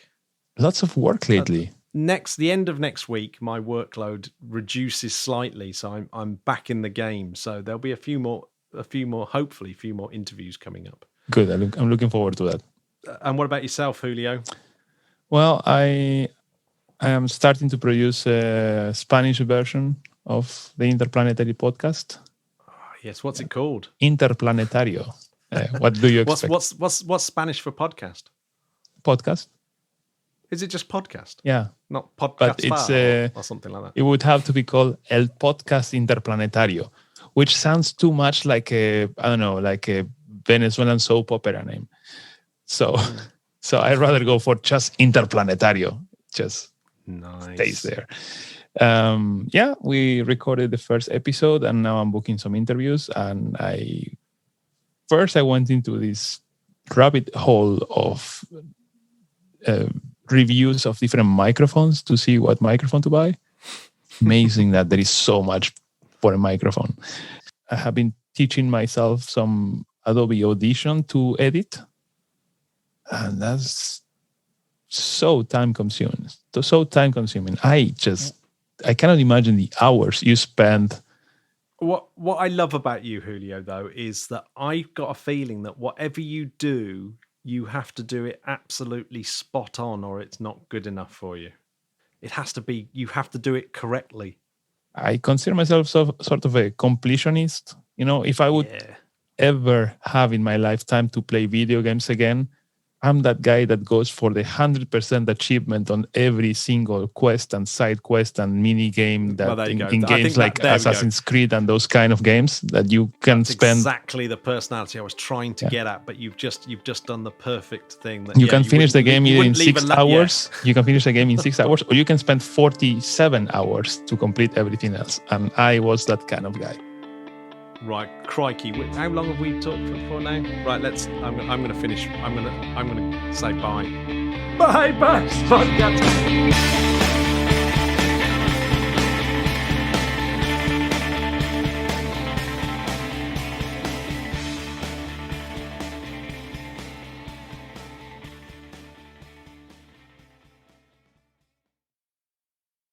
Lots of work lately.
The end of next week, my workload reduces slightly, so I'm back in the game. So there'll be a few more, hopefully, a few more interviews coming up.
Good. I'm looking forward to that.
And what about yourself, Julio?
Well, I I am starting to produce a Spanish version of the Interplanetary podcast.
Yes, what's it called?
Interplanetario. What do you expect?
What's Spanish for podcast?
Podcast?
Is it just podcast?
Yeah.
Not podcast,
But it's
or something like that.
It would have to be called El Podcast Interplanetario, which sounds too much like a Venezuelan soap opera name. So I'd rather go for just Interplanetario. Just stays there. We recorded the first episode, and now I'm booking some interviews. And I went into this rabbit hole of reviews of different microphones to see what microphone to buy. Amazing that there is so much for a microphone. I have been teaching myself some Adobe Audition to edit, and that's so time consuming. I cannot imagine the hours you spend.
What I love about you, Julio, though, is that I've got a feeling that whatever you do, you have to do it absolutely spot on, or it's not good enough for you. It has to be, you have to do it correctly.
I consider myself sort of a completionist. If I would ever have in my lifetime to play video games again, I'm that guy that goes for the 100% achievement on every single quest and side quest and mini game that in games like Assassin's Creed and those kind of games that you can spend.
Exactly the personality I was trying to get at, but you've just done the perfect thing. That,
you can finish the game either in 6 hours. You can finish the game in 6 hours, or you can spend 47 hours to complete everything else. And I was that kind of guy.
Right, crikey! How long have we talked for now? Right, I'm going to finish. I'm going to say bye. Bye.